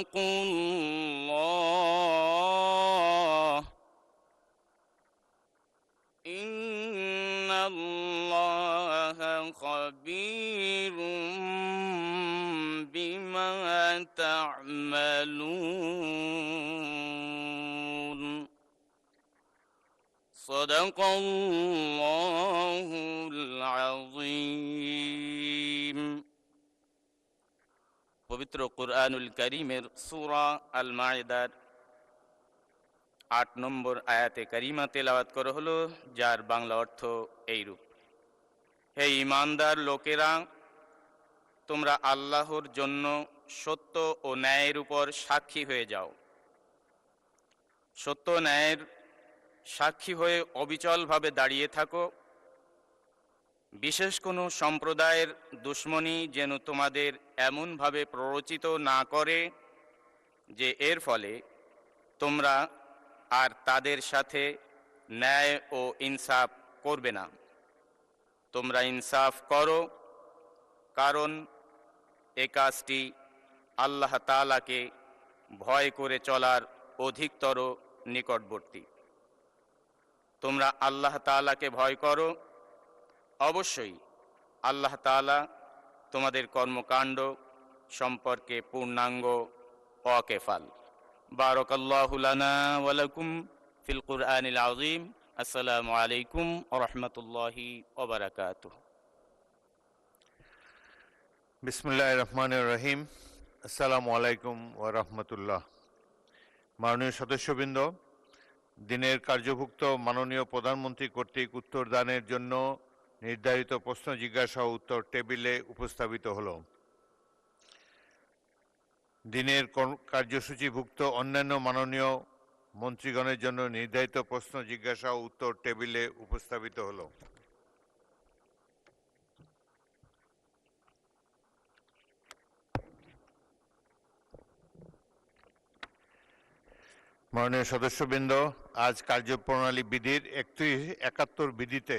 واتقوا الله إن الله خبير بما تعملون صدق الله العظيم পবিত্র কুরআনুল কারীমের সূরা আল মাইদার 8 নম্বর আয়াতে কারিমা তেলাওয়াত করা হলো, যার বাংলা অর্থ এইরূপ: হে ঈমানদার লোকেরা, তোমরা আল্লাহর জন্য সত্য ও ন্যায়ের উপর সাক্ষী হয়ে যাও। সত্য ন্যায়ের সাক্ষী হয়ে অবিচলভাবে দাঁড়িয়ে থাকো। বিশেষ কোনো সম্প্রদায়ের দুশমনী যেন তোমাদের এমনভাবে প্ররোচিত না করে যে এর ফলে তোমরা আর তাদের সাথে ন্যায় ও ইনসাফ করবে না। তোমরা ইনসাফ করো, কারণ এ কাজটি আল্লাহ তাআলাকে ভয় করে চলার অধিকতর নিকটবর্তী। তোমরা আল্লাহ তাআলাকে ভয় করো, অবশ্যই আল্লাহ তাআলা তোমাদের কর্মকাণ্ড সম্পর্কে পূর্ণাঙ্গ ওয়াকেফাল। বারাকাল্লাহু লানা ওয়া লাকুম ফিল কুরআনিল আযীম। আসসালামু আলাইকুম ওয়া রাহমাতুল্লাহি ওয়া বারাকাতুহু। বিসমিল্লাহির রহমানির রহিম। আসসালামু আলাইকুম ওয়া রাহমাতুল্লাহ। মাননীয় সদস্যবৃন্দ, দিনের কার্যভুক্ত মাননীয় প্রধানমন্ত্রী কর্তৃক উত্তরদানের জন্য নির্ধারিত প্রশ্ন জিজ্ঞাসা ও উত্তর টেবিলে উপস্থাপিত হলো। দিনের কার্যসূচিভুক্ত অন্যান্য মাননীয় মন্ত্রীগণের জন্য নির্ধারিত প্রশ্ন জিজ্ঞাসা ও উত্তর টেবিলে উপস্থাপিত হলো। মাননীয় সদস্যবৃন্দ, আজ কার্যপ্রণালী বিধির 71 বিধিতে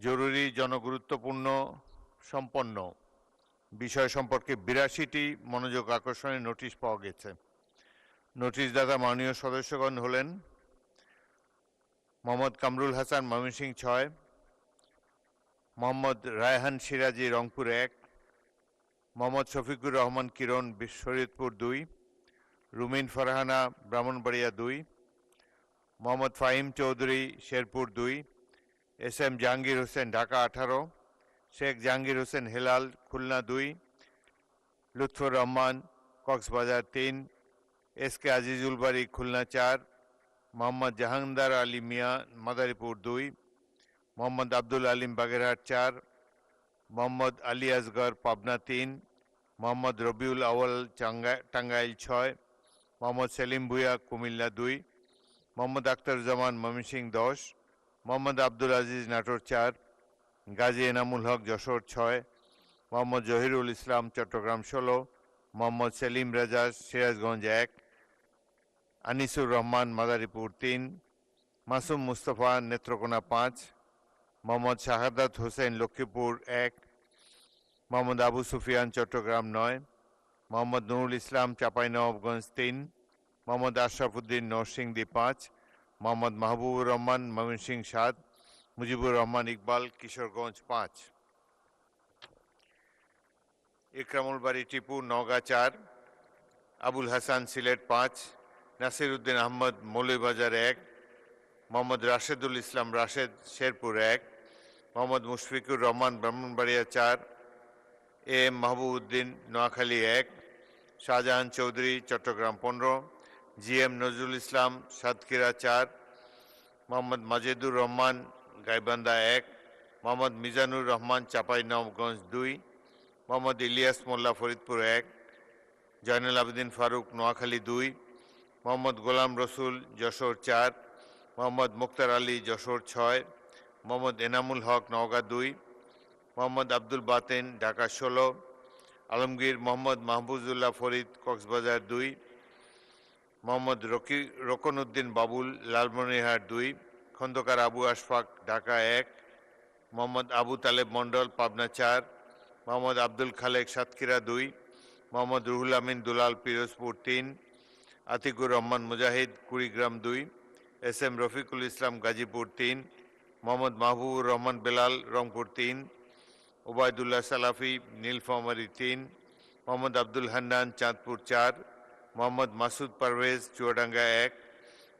জরুরি জনগুরুত্বপূর্ণ সম্পন্ন বিষয় সম্পর্কে 82টি মনোযোগ আকর্ষণের নোটিশ পাওয়া গেছে। নোটিশদাতা মাননীয় সদস্যগণ হলেন Mohammad Kamrul Hasan, Mymensingh 6, Mohammad Raihan Siraji, Rangpur 1, Mohammad Shafiqur Rahman Kiran, Shariatpur 2, Rumin Farhana, Brahmanbaria 2, Mohammad Fahim Chowdhury, Sherpur 2, S M Jahangir Hossain, Dhaka 18, Sheikh Jahangir Hossain Helal, Khulna 2, Lutfur Rahman, Cox's Bazar 3, S K Azizul Bari, Khulna 4, Mohammad Jahangir Ali Mia, Madaripur 2, Mohammad Abdul Alim, Bagerhat 4, Mohammad Ali Asgar, Pabna 3, Mohammad Rabiul Awal, Tangail 6, Mohammad Selim Bhuiyan, Comilla 2, Mohammad Akhtaruzzaman, Mymensingh 10, Mohammad Abdul Aziz, Natore 4, Gazi Enamul Haque, Jessore 6, Mohammad Zahirul Islam, Chittagong 16, Mohammad Selim Reza, Sirajganj 1, Anisur Rahman, Madaripur 3, Masum Mustafa, Netrokona 5, Mohammad Shahadat Hossain, Lakshmipur 1, Mohammad Abu Sufian, Chittagong 9, Mohammad Nurul Islam, Chapainawabganj 3, Mohammad Ashrafuddin, Narsingdi 5, Mohammad Mahbubur Rahman, Mymensingh 7, Mujibur Rahman Iqbal, Kishoreganj 5, Ikramul Bari Tipu, Naogaon 4, Abul Hasan, Sylhet 5, Nasir Uddin Ahmed, Moulvibazar 1, Mohammad Rashedul Islam, Rashed, Sherpur 1, Mohammad Mushfiqur Rahman, Brahmanbaria 4, A M Mahbub Uddin, Noakhali 1, Shahjahan Chowdhury, Chattogram 15, G M Nazrul Islam, Satkhira 4, Mohammad Majedur Rahman, Gaibandha 1, Mohammad Mizanur Rahman, Chapainawabganj 2, Mohammad Ilias Mollah, Faridpur 1, Joynul Abedin Faruk, Noakhali 2, Mohammad Golam Rasul, Jessore 4, Mohammad Muktar Ali, Jessore 6, Mohammad Enamul Haque, Naogaon 2, Mohammad Abdul Baten, Dhaka 16, Alamgir Mohammad Mahfuzullah Farid, Cox's Bazar 2, Mohammad রকনউদ্দিন Babul, Lalmonirhat 2, Khandakar Abu Ashfaq, Dhaka 1, Mohammad Abu Taleb Mondal, Pabna 4, Mohammad Abdul Khalek, Satkhira 2, Mohammad Ruhul Amin Dulal Pirojpur 3, Atikur Rahman Mujahid Kurigram 2, S M Rafiqul Islam Gazipur 3, Mohammad Mahbubur Rahman Belal Rangpur 3, Obaidullah সালাফি নীলফামারী 3, মোহাম্মদ আব্দুল হান্নান চাঁদপুর 4, মোহাম্মদ মাসুদ পারভেজ চুয়াডাঙ্গা 1,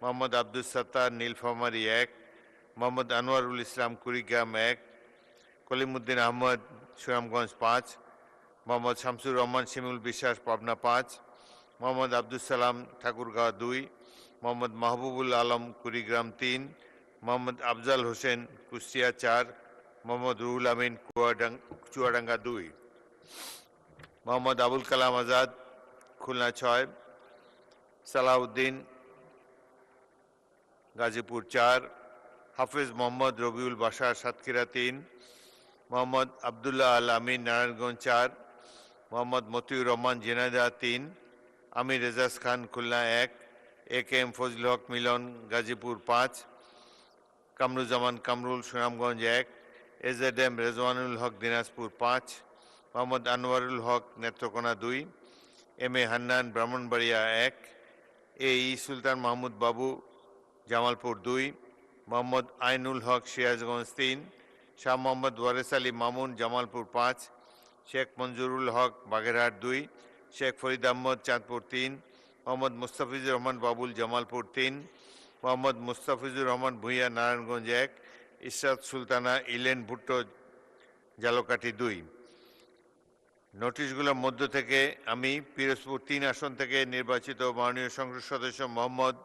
মোহাম্মদ আব্দুল সাত্তার নীলফামারী 1, মোহাম্মদ আনোয়ারুল ইসলাম কুড়িগ্রাম 1, কলিমুদ্দিন আহমদ সুনামগঞ্জ 5, মোহাম্মদ শামসুর রহমান শিমুল বিশ্বাস পাবনা 5, মোহাম্মদ আব্দুল সালাম ঠাকুরগাঁও 2, মোহাম্মদ মাহবুবুল আলম কুড়িগ্রাম 3, মোহাম্মদ আফজাল হোসেন কুষ্টিয়া 4, মোহাম্মদ রুহুল আমিন চুয়াডাঙ্গা 2, মোহাম্মদ আবুল কালাম আজাদ খুলনা 6, সালাউদ্দিন গাজীপুর 4, হাফেজ মোহাম্মদ রবিউল বাশার সাতক্ষীরা 3, মোহাম্মদ আবদুল্লাহ আল আমিন নারায়ণগঞ্জ 4, মোহাম্মদ মতিউর রহমান জেনাদা 3, আমির এজাজ খান খুলনা 1, এ K M Fazal Haque Milan Gazipur 5, Kamruzzaman Kamrul Sunamganj 1, AZ M Rezwanul Haque Dinajpur 5, Mohammad Anwarul Haque Netrokona 2, M A Hannan Brahmanbaria 1, A E Sultan Mahmud Babu Jamalpur 2, Mohammad Ainul Haque Sirajganj 3, Shah Mohammad Wares Ali Mamun Jamalpur 5, Sheikh Manjurul Haque Bagerhat 2, Sheikh Farid Ahmad Chandpur 3, Mohammad Mustafizur Rahman Babul Jamalpur 3, Mohammad Mustafizur Rahman Bhuiyan Narayanganj 1, Ishrat Sultana Elon Bhutto Jhalokati 2। নোটিশগুলোর মধ্য থেকে আমি পিরোজপুর 3 আসন থেকে নির্বাচিত মাননীয় সংসদ সদস্য মোহাম্মদ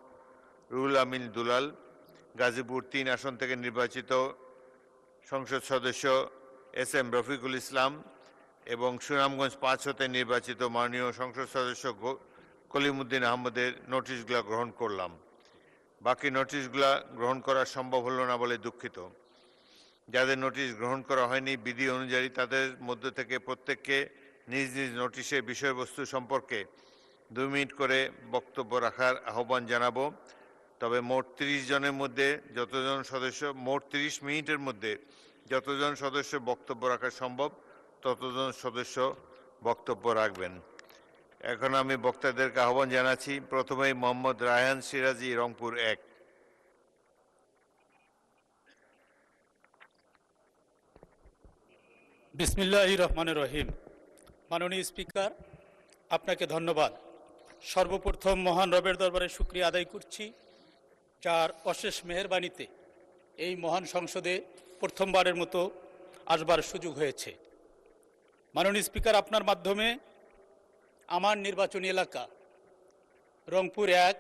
রুহুল আমিন দুলাল, গাজীপুর 3 আসন থেকে নির্বাচিত সংসদ সদস্য এস এম রফিকুল ইসলাম এবং সুনামগঞ্জ 5 হতে নির্বাচিত মাননীয় সংসদ সদস্য কলিমুদ্দিন আহমদের নোটিশগুলো গ্রহণ করলাম। বাকি নোটিশগুলো গ্রহণ করা সম্ভব হলো না বলে দুঃখিত। যাদের নোটিশ গ্রহণ করা হয়নি বিধি অনুযায়ী তাদের মধ্য থেকে প্রত্যেককে নিজ নিজ নোটিশের বিষয়বস্তু সম্পর্কে 2 মিনিট করে বক্তব্য রাখার আহ্বান জানাবো। তবে মোট 30 জনের মধ্যে যতজন সদস্য মোট 30 মিনিটের মধ্যে যতজন সদস্য বক্তব্য রাখা সম্ভব ততজন সদস্য বক্তব্য রাখবেন। এখন আমি বক্তাদেরকে আহ্বান জানাচ্ছি। প্রথমেই মোহাম্মদ রায়হান সিরাজি রংপুর 1। বিসমিল্লাহির রহমানির রহিম। মাননীয় স্পিকার, আপনাকে ধন্যবাদ। সর্বপ্রথম মহান রবের দরবারে শুকরিয়া আদায় করছি, যার অশেষ মেহেরবানিতে এই মহান সংসদে প্রথমবারের মতো আসবার সুযোগ হয়েছে। মাননীয় স্পিকার, আপনার মাধ্যমে আমার নির্বাচনী এলাকা রংপুর 1,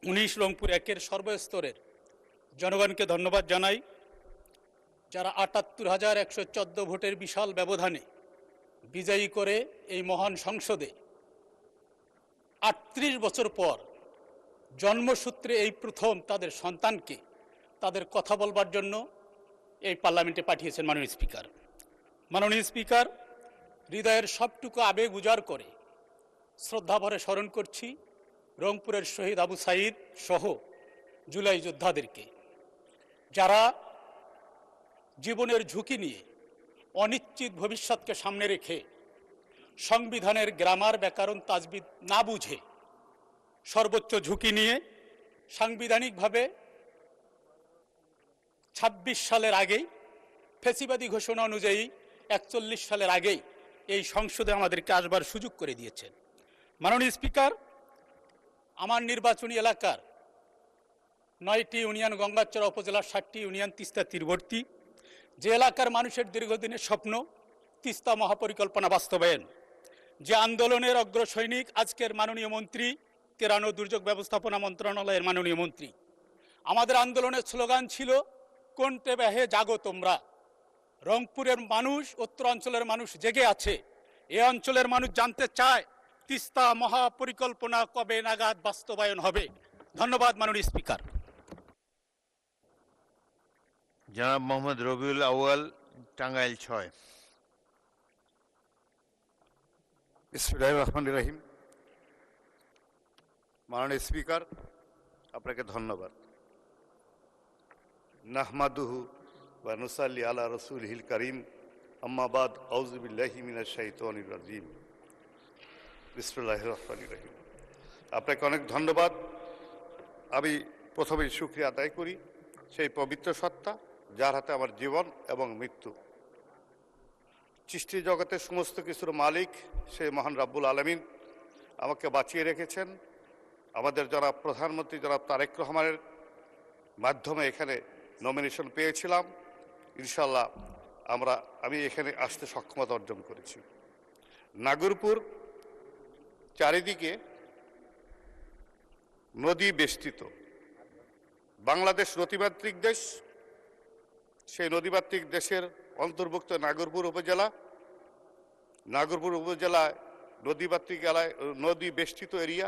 19 রংপুর 1-এর সর্বস্তরের জনগণকে ধন্যবাদ জানাই, যারা ৭৮,১১৪ ভোটের বিশাল ব্যবধানে বিজয়ী করে এই মহান সংসদে ৩৮ বছর পর জন্মসূত্রে এই প্রথম তাদের সন্তানকে তাদের কথা বলবার জন্য এই পার্লামেন্টে পাঠিয়েছেন মাননীয় স্পিকার। মাননীয় স্পিকার, হৃদয়ের সবটুকু আবেগ উজাড় করে শ্রদ্ধাভরে স্মরণ করছি রংপুরের শহীদ আবু সাঈদ সহ জুলাই যোদ্ধাদেরকে, যারা জীবনের ঝুঁকি নিয়ে অনিশ্চিত ভবিষ্যৎকে সামনে রেখে সংবিধানের গ্রামার ব্যাকরণ তাজবিদ না বুঝে সর্বোচ্চ ঝুঁকি নিয়ে সাংবিধানিকভাবে ২৬ সালের আগেই ফ্যাসিবাদী ঘোষণা অনুযায়ী ৪১ সালের আগেই এই সংসদে আমাদেরকে আসবার সুযোগ করে দিয়েছেন। মাননীয় স্পিকার, আমার নির্বাচনী এলাকার 9টি ইউনিয়ন গঙ্গাচড়া উপজেলার 7টি ইউনিয়ন তিস্তা তীরবর্তী, যে এলাকার মানুষের দীর্ঘদিনের স্বপ্ন তিস্তা মহাপরিকল্পনা বাস্তবায়ন, যে আন্দোলনের অগ্রসৈনিক আজকের মাননীয় মন্ত্রী, ত্রাণ ও দুর্যোগ ব্যবস্থাপনা মন্ত্রণালয়ের মাননীয় মন্ত্রী। আমাদের আন্দোলনের স্লোগান ছিল কোনটে ব্যাহে জাগো তোমরা। রংপুরের মানুষ, উত্তরাঞ্চলের মানুষ জেগে আছে। এ অঞ্চলের মানুষ জানতে চায় তিস্তা মহাপরিকল্পনা কবে নাগাদ বাস্তবায়ন হবে। ধন্যবাদ মাননীয় স্পিকার। জনাব মোহাম্মদ রবিউল আউয়াল, টাঙ্গাইল 6। বিসমিল্লাহির রহমানির রহিম। মাননীয় স্পিকার, আপনাকে ধন্যবাদ। নাহমাদুহু ওয়া নুসাল্লি আলা রাসূলিহিল কারীম, আম্মা বাদ, আউযু বিল্লাহি মিনাশ শাইতানির রাজীম। বিসমিল্লাহির রহমানির রহিম। আপনাকে অনেক ধন্যবাদ। আমি প্রথমেই শুকরিয়া আদায় করি সেই পবিত্র সত্তা যার হাতে আমার জীবন এবং মৃত্যু। সৃষ্টি জগতের সমস্ত কিছুর মালিক সেই মহান রাব্বুল আলামিন আমাকে বাঁচিয়ে রেখেছেন। আমাদের জনাব প্রধানমন্ত্রী জনাব তারেক রহমানের মাধ্যমে এখানে নমিনেশন পেয়েছিলাম। ইনশাল্লাহ আমি এখানে আসতে সক্ষমতা অর্জন করেছি। নাগরপুর চারিদিকে নদী বেষ্টিত। বাংলাদেশ নদীমাতৃক দেশ। সেই নদীমাতৃক দেশের অন্তর্ভুক্ত নাগরপুর উপজেলা। নাগরপুর উপজেলায় নদীমাতৃক এলাকায় নদী বেষ্টিত এরিয়া।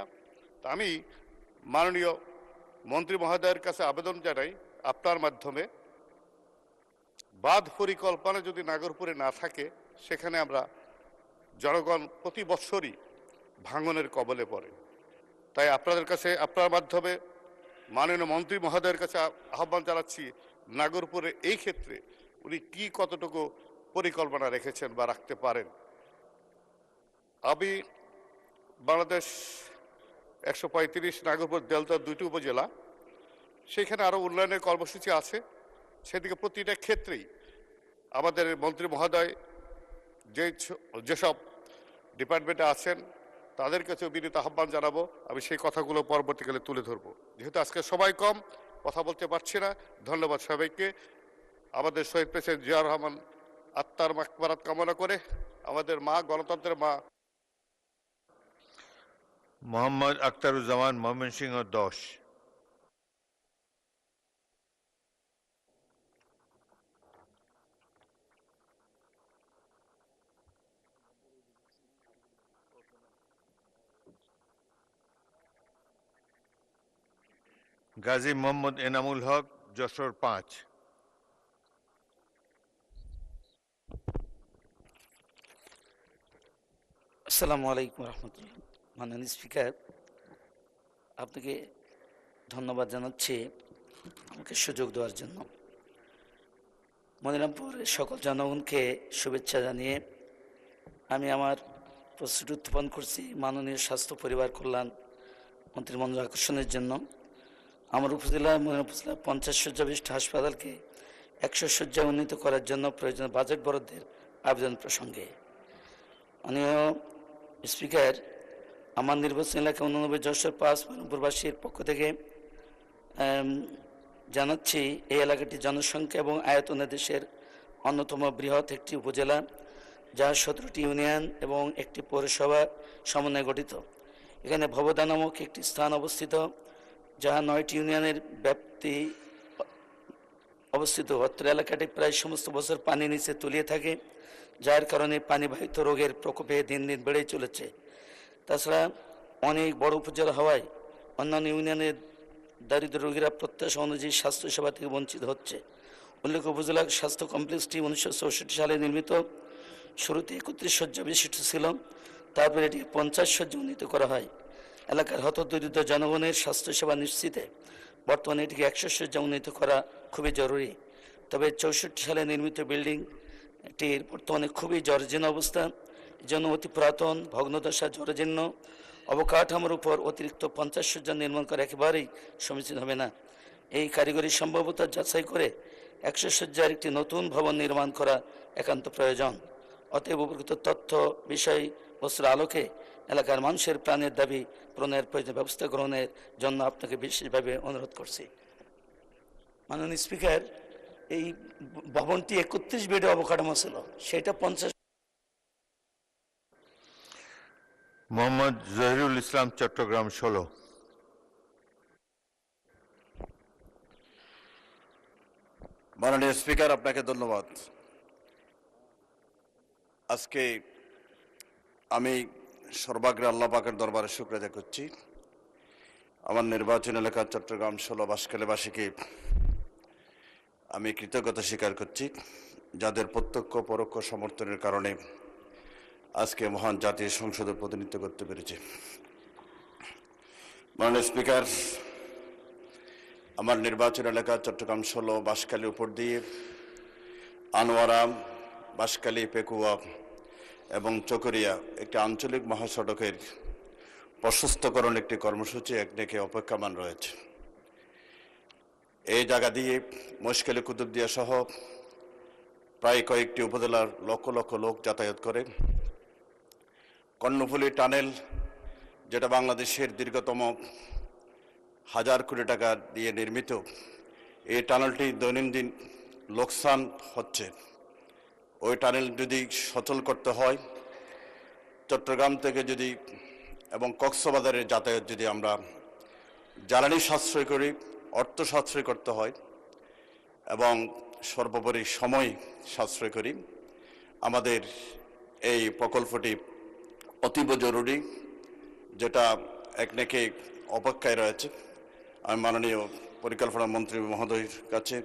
তা আমি মাননীয় মন্ত্রী মহোদয়ের কাছে আবেদন জানাই আপনার মাধ্যমে বাঁধ পরিকল্পনা যদি নাগরপুরে না থাকে সেখানে আমরা জনগণ প্রতি বৎসরই ভাঙনের কবলে পড়ে। তাই আপনাদের কাছে আপনার মাধ্যমে মাননীয় মন্ত্রী মহোদয়ের কাছে আহ্বান জানাচ্ছি নাগরপুরে এই ক্ষেত্রে উনি কতটুকু পরিকল্পনা রেখেছেন বা রাখতে পারেন। আমি বাংলাদেশ 135 নাগরপুর দেলতার 2টি উপজেলা, সেখানে আরও উন্নয়নের কর্মসূচি আছে। সেদিকে প্রতিটা ক্ষেত্রেই আমাদের মন্ত্রী মহোদয় যেসব ডিপার্টমেন্টে আছেন তাদের কাছে বিনীত আহ্বান জানাবো। আমি সেই কথাগুলো পরবর্তীকালে তুলে ধরবো। যেহেতু আজকে সবাই কম, কথা বলতে পারছি না। ধন্যবাদ সবাইকে। আমাদের শহীদ প্রেসিডেন্ট জিয়াউর রহমান আত্মার মাগফিরাত কামনা করে আমাদের মা, গণতন্ত্রের মা মোহাম্মদ আখতারুজ্জামান, ময়মনসিংহ 10। গাজী মোহাম্মদ এনামুল হক, যশোর 5। আসসালামু আলাইকুম রহমতুল্লাহ। মাননীয় স্পিকার, আপনাকে ধন্যবাদ জানাচ্ছি আমাকে সুযোগ দেওয়ার জন্য। মনিরামপুরের সকল জনগণকে শুভেচ্ছা জানিয়ে আমি আমার প্রস্তুতি উত্থাপন করছি মাননীয় স্বাস্থ্য পরিবার কল্যাণ মন্ত্রিমণ্ডল আকর্ষণের জন্য। আমার মনিরামপুর উপজেলা 50 শয্যা বিশিষ্ট হাসপাতালকে 100 শয্যায় উন্নীত করার জন্য প্রয়োজনীয় বাজেট বরাদ্দের আবেদন প্রসঙ্গে। মাননীয় স্পিকার, আমার নির্বাচন এলাকা 89 যশোর 5 মনিরামপুরবাসীর পক্ষ থেকে জানাচ্ছি এই এলাকাটি জনসংখ্যা এবং আয়তনে দেশের অন্যতম বৃহৎ একটি উপজেলা, যা 17টি ইউনিয়ন এবং একটি পৌরসভা সমন্বয়ে গঠিত। এখানে ভবদা নামক একটি স্থান অবস্থিত, যা 9টি ইউনিয়নের ব্যাপ্তি অবস্থিত। অত্র এলাকাটি প্রায় সমস্ত বছর পানি নিচে তলিয়ে থাকে, যার কারণে পানিবাহিত রোগের প্রকোপে দিন দিন বেড়েই চলেছে। তাছাড়া অনেক বড় উপজেলা হওয়ায় অন্যান্য ইউনিয়নের দারিদ্র রোগীরা প্রত্যাশা অনুযায়ী স্বাস্থ্যসেবা থেকে বঞ্চিত হচ্ছে। উল্লেখ্য, উপজেলার স্বাস্থ্য কমপ্লেক্সটি 1964 সালে নির্মিত। শুরুতে 31 শয্যা বিশিষ্ট ছিল, তারপরে এটি 50 শয্যা উন্নীত করা হয়। এলাকার হতদরিদ্র জনগণের স্বাস্থ্যসেবা নিশ্চিতে বর্তমানে এটিকে 100 শয্যা উন্নীত করা খুবই জরুরি। তবে 64 সালে নির্মিত বিল্ডিংটির বর্তমানে খুবই জরাজীর্ণ অবস্থা। এজন্য অতি পুরাতন, ভগ্নদশা, জরাজীর্ণ অবকাঠামোর উপর অতিরিক্ত 50 শয্যা নির্মাণ করা একেবারেই সমীচীন হবে না। এই কারিগরি সম্ভাব্যতা যাচাই করে 100 শয্যার একটি নতুন ভবন নির্মাণ করা একান্ত প্রয়োজন। অতএব উপযুক্ত তথ্য বিষয় বস্তুর আলোকে এলাকার মানুষের প্রাণের দাবি পূরণের প্রয়োজনীয় ব্যবস্থা গ্রহণের জন্য আপনাকে বিশেষভাবে অনুরোধ করছি। মাননীয় স্পিকার, এই ভবনটি 31 বেডে অবকাঠামো ছিল, সেটা 50। মোহাম্মদ জহিরুল ইসলাম, চট্টগ্রাম 16। মাননীয় স্পিকার, আপনাকে ধন্যবাদ। আজকে আমি সর্বাগ্রে আল্লাহ পাকের দরবারে শুকরিয়া আদায় করছি। আমার নির্বাচন এলাকা চট্টগ্রাম 16 বাঁশখালীবাসীকে আমি কৃতজ্ঞতা স্বীকার করছি, যাদের প্রত্যক্ষ পরোক্ষ সমর্থনের কারণে আজকে মহান জাতীয় সংসদে প্রতিনিধিত্ব করতে পেরেছি। মাননীয় স্পিকার, আমার নির্বাচন এলাকা চট্টগ্রাম 16 বাঁশখালী উপর দিয়ে আনোয়ারা, বাঁশখালী, পেকুয়া এবং চকরিয়া একটি আঞ্চলিক মহাসড়কের প্রশস্তকরণ একটি কর্মসূচি একদিকে অপেক্ষমান রয়েছে। এই জায়গা দিয়ে মহেশখালী কুতুবদিয়া সহ প্রায় কয়েকটি উপজেলার লক্ষ লক্ষ লোক যাতায়াত করে। কর্ণফুলী টানেল, যেটা বাংলাদেশের দীর্ঘতম 1000 কোটি টাকা দিয়ে নির্মিত, এই টানেলটি দৈনন্দিন লোকসান হচ্ছে। ওই টানেল যদি সচল করতে হয়, চট্টগ্রাম থেকে যদি এবং কক্সবাজারের যাতায়াত যদি আমরা জ্বালানি সাশ্রয় করি, অর্থ সাশ্রয় করতে হয় এবং সর্বোপরি সময় সাশ্রয় করি, আমাদের এই প্রকল্পটি অতীব জরুরি, যেটা একদিকে অপেক্ষায় রয়েছে। আমি মাননীয় পরিকল্পনা মন্ত্রী মহোদয়ের কাছে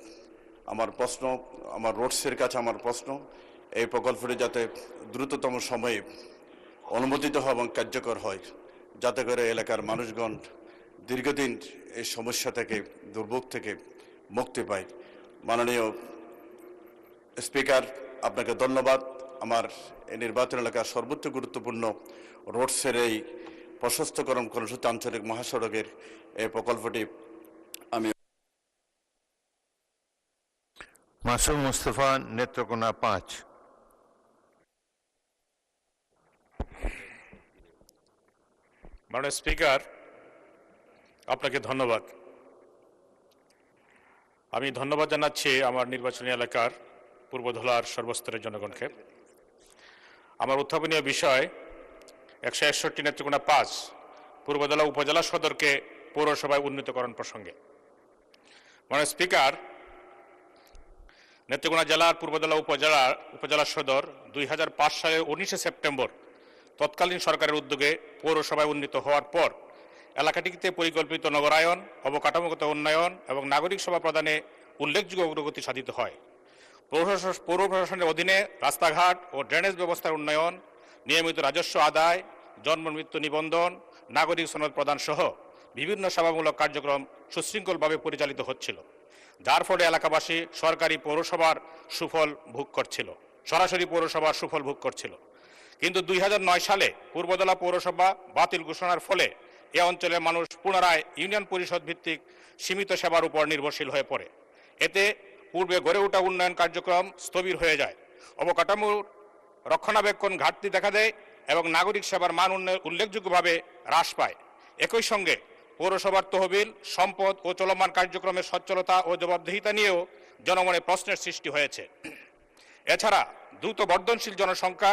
আমার প্রশ্ন, আমার রোডসের কাছে আমার প্রশ্ন, এই প্রকল্পটি যাতে দ্রুততম সময়ে অনুমোদিত হয় এবং কার্যকর হয়, যাতে করে এলাকার মানুষগণ দীর্ঘদিন এই সমস্যা থেকে, দুর্ভোগ থেকে মুক্তি পায়। মাননীয় স্পিকার, আপনাকে ধন্যবাদ। আমার এই নির্বাচন এলাকার সর্বোচ্চ গুরুত্বপূর্ণ রোডসের এই প্রশস্তকরণ কর্মসূচি আঞ্চলিক মহাসড়কের এই প্রকল্পটি আমি মাসুম মুস্তফা, নেত্রকোনা 5। মাননীয় স্পিকার, আপনাকে ধন্যবাদ। আমি ধন্যবাদ জানাচ্ছি আমার নির্বাচনী এলাকার পূর্বধলার সর্বস্তরের জনগণকে। আমার উত্থাপনীয় বিষয় 161 নেত্রকোনা 5 পূর্বধলা উপজেলা সদরকে পৌরসভায় উন্নীতকরণ প্রসঙ্গে। মাননীয় স্পিকার, নেত্রকোনা জেলার পূর্বধলা উপজেলা সদর 2005 সালের 19 সেপ্টেম্বর তৎকালীন সরকারের উদ্যোগে পৌরসভায় উন্নীত হওয়ার পর এলাকাটিতে পরিকল্পিত নগরায়ন, অবকাঠামোগত উন্নয়ন এবং নাগরিক সেবা প্রদানে উল্লেখযোগ্য অগ্রগতি সাধিত হয়। পৌর প্রশাসনের অধীনে রাস্তাঘাট ও ড্রেনেজ ব্যবস্থার উন্নয়ন, নিয়মিত রাজস্ব আদায়, জন্ম মৃত্যু নিবন্ধন, নাগরিক সনদ প্রদান সহ বিভিন্ন সেবামূলক কার্যক্রম সুশৃঙ্খলভাবে পরিচালিত হচ্ছিল, যার ফলে এলাকাবাসী সরকারি পৌরসভার সুফল ভোগ করছিল, সরাসরি পৌরসভার সুফল ভোগ করছিল। কিন্তু 2009 সালে পূর্বধলা পৌরসভা বাতিল ঘোষণার ফলে এ অঞ্চলের মানুষ পুনরায় ইউনিয়ন পরিষদ ভিত্তিক সীমিত সেবার উপর নির্ভরশীল হয়ে পড়ে। এতে পূর্বে গড়ে ওঠা উন্নয়ন কার্যক্রম স্থবির হয়ে যায়, অবকাঠামোর রক্ষণাবেক্ষণ ঘাটতি দেখা দেয় এবং নাগরিক সেবার মান উল্লেখযোগ্যভাবে হ্রাস পায়। একই সঙ্গে পৌরসভার তহবিল, সম্পদ ও চলমান কার্যক্রমের সচ্ছলতা ও জবাবদিহিতা নিয়েও জনমনে প্রশ্নের সৃষ্টি হয়েছে। এছাড়া দ্রুত বর্ধনশীল জনসংখ্যা,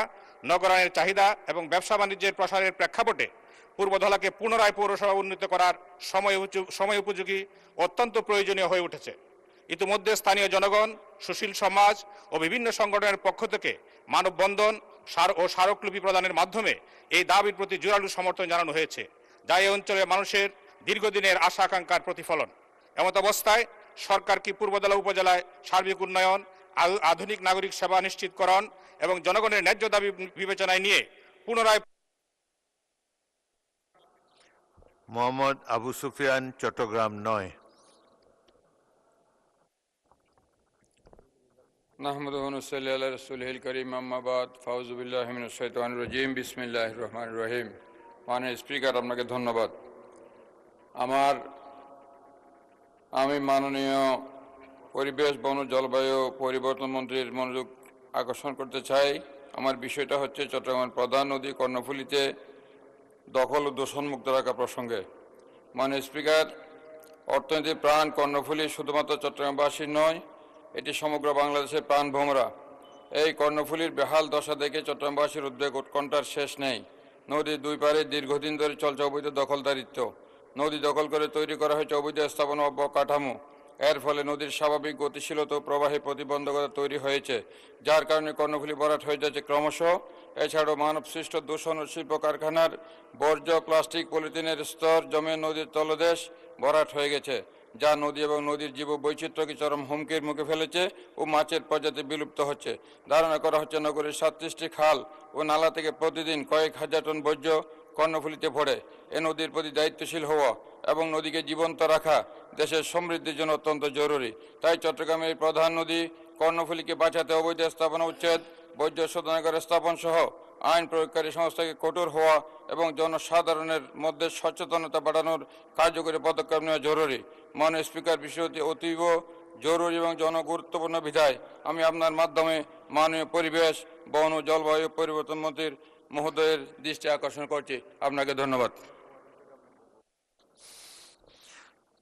নগরায়নের চাহিদা এবং ব্যবসা বাণিজ্যের প্রসারের প্রেক্ষাপটে পূর্বধলাকে পুনরায় পৌরসভা উন্নীত করার সময় উপযোগী অত্যন্ত প্রয়োজনীয় হয়ে উঠেছে। ইতিমধ্যে স্থানীয় জনগণ, সুশীল সমাজ ও বিভিন্ন সংগঠনের পক্ষ থেকে মানববন্ধন ও স্মারকলিপি প্রদানের মাধ্যমে এই দাবির প্রতি জোরালো সমর্থন জানানো হয়েছে, যা এই অঞ্চলের মানুষের দীর্ঘদিনের আশা আকাঙ্ক্ষার প্রতিফলন। এমত অবস্থায় সরকার কি পূর্বধলা উপজেলায় সার্বিক উন্নয়ন, আধুনিক নাগরিক সেবা নিশ্চিতকরণ এবং জনগণের ন্যায্য দাবি বিবেচনায় নিয়ে পুনরায় মোহাম্মদ আবু সুফিয়ান, চট্টগ্রাম 9। নাহমাদুহু ওয়া নুসাল্লি আলা রাসূলিহিল কারীম, আম্মা বাদ, ফাউযু বিল্লাহি মিনাশ শাইতানির রাজীম, বিসমিল্লাহির রহমানির রহিম। মাননীয় স্পিকার, আপনাকে ধন্যবাদ। আমি মাননীয় পরিবেশ, বন ও জলবায়ু পরিবর্তন মন্ত্রীর মনোযোগ আকর্ষণ করতে চাই। আমার বিষয়টা হচ্ছে চট্টগ্রামের প্রধান নদী কর্ণফুলীতে দখল ও দূষণমুক্ত রাখা প্রসঙ্গে। মাননীয় স্পিকার, অর্থনীতির প্রাণ কর্ণফুলী শুধুমাত্র চট্টগ্রামবাসীর নয়, এটি সমগ্র বাংলাদেশের প্রাণভোমরা। এই কর্ণফুলীর বেহাল দশা দেখে চট্টগ্রামবাসীর উদ্বেগ উৎকণ্ঠার শেষ নেই। নদীর দুই পারে দীর্ঘদিন ধরে চলছে অবৈধ দখলদারিত্ব। নদী দখল করে তৈরি করা হয়েছে অবৈধ স্থাপনা ও অবকাঠামো। এর ফলে নদীর স্বাভাবিক গতিশীলতা ও প্রবাহে প্রতিবন্ধকতা তৈরি হয়েছে, যার কারণে কর্ণফুলী ভরাট হয়ে যাচ্ছে ক্রমশ। এছাড়াও মানবসৃষ্ট দূষণ ও শিল্প কারখানার বর্জ্য, প্লাস্টিক, পলিথিনের স্তর জমে নদীর তলদেশ ভরাট হয়ে গেছে, যা নদী এবং নদীর জীব বৈচিত্র্যকে চরম হুমকির মুখে ফেলেছে ও মাছের প্রজাতি বিলুপ্ত হচ্ছে। ধারণা করা হচ্ছে নগরীর 37টি খাল ও নালা থেকে প্রতিদিন কয়েক হাজার টন বর্জ্য কর্ণফুলীতে পড়ে। এ নদীর প্রতি দায়িত্বশীল হওয়া এবং নদীকে জীবন্ত রাখা দেশের সমৃদ্ধির জন্য অত্যন্ত জরুরি। তাই চট্টগ্রামের প্রধান নদী কর্ণফুলীকে বাঁচাতে অবৈধ স্থাপনা উচ্ছেদ, বৈধ শোধনাগার স্থাপন সহ আইন প্রয়োগকারী সংস্থাকে কঠোর হওয়া এবং জনসাধারণের মধ্যে সচেতনতা বাড়ানোর কার্যকরী পদক্ষেপ নেওয়া জরুরি। মাননীয় স্পিকার, বিষয়টি অতীব জরুরি এবং জনগুরুত্বপূর্ণ বিধায় আমি আপনার মাধ্যমে মাননীয় পরিবেশ, বন ও জলবায়ু পরিবর্তন মন্ত্রীর মহোদয়ের দৃষ্টি আকর্ষণ করছি। আপনাকে ধন্যবাদ।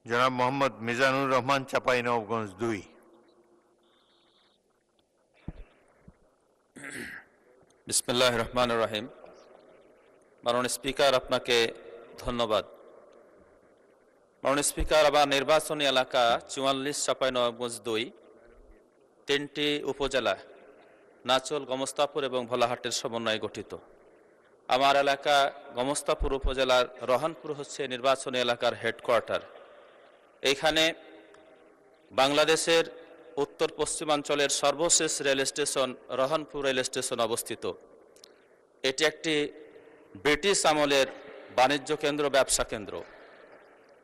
জনাব মোহাম্মদ মিজানুর রহমান, চাঁপাইনবাবগঞ্জ 2। বিসমিল্লাহ রহমান রহিম। মাননীয় স্পিকার, আপনাকে ধন্যবাদ। মাননীয় স্পিকার, আমার নির্বাচনী এলাকা 44 চাঁপাইনবাবগঞ্জ 2, 3টি উপজেলা নাচল, গমস্তাপুর এবং ভোলাহাটের সমন্বয়ে গঠিত। আমার এলাকা গমস্তাপুর উপজেলার রহনপুর হচ্ছে নির্বাচনী এলাকার হেডকোয়ার্টার। এইখানে বাংলাদেশের উত্তর পশ্চিমাঞ্চলের সর্বশেষ rail station Rohanpur rail station অবস্থিত। এটি একটি ব্রিটিশ আমলের বাণিজ্য কেন্দ্র, ব্যবসা কেন্দ্র।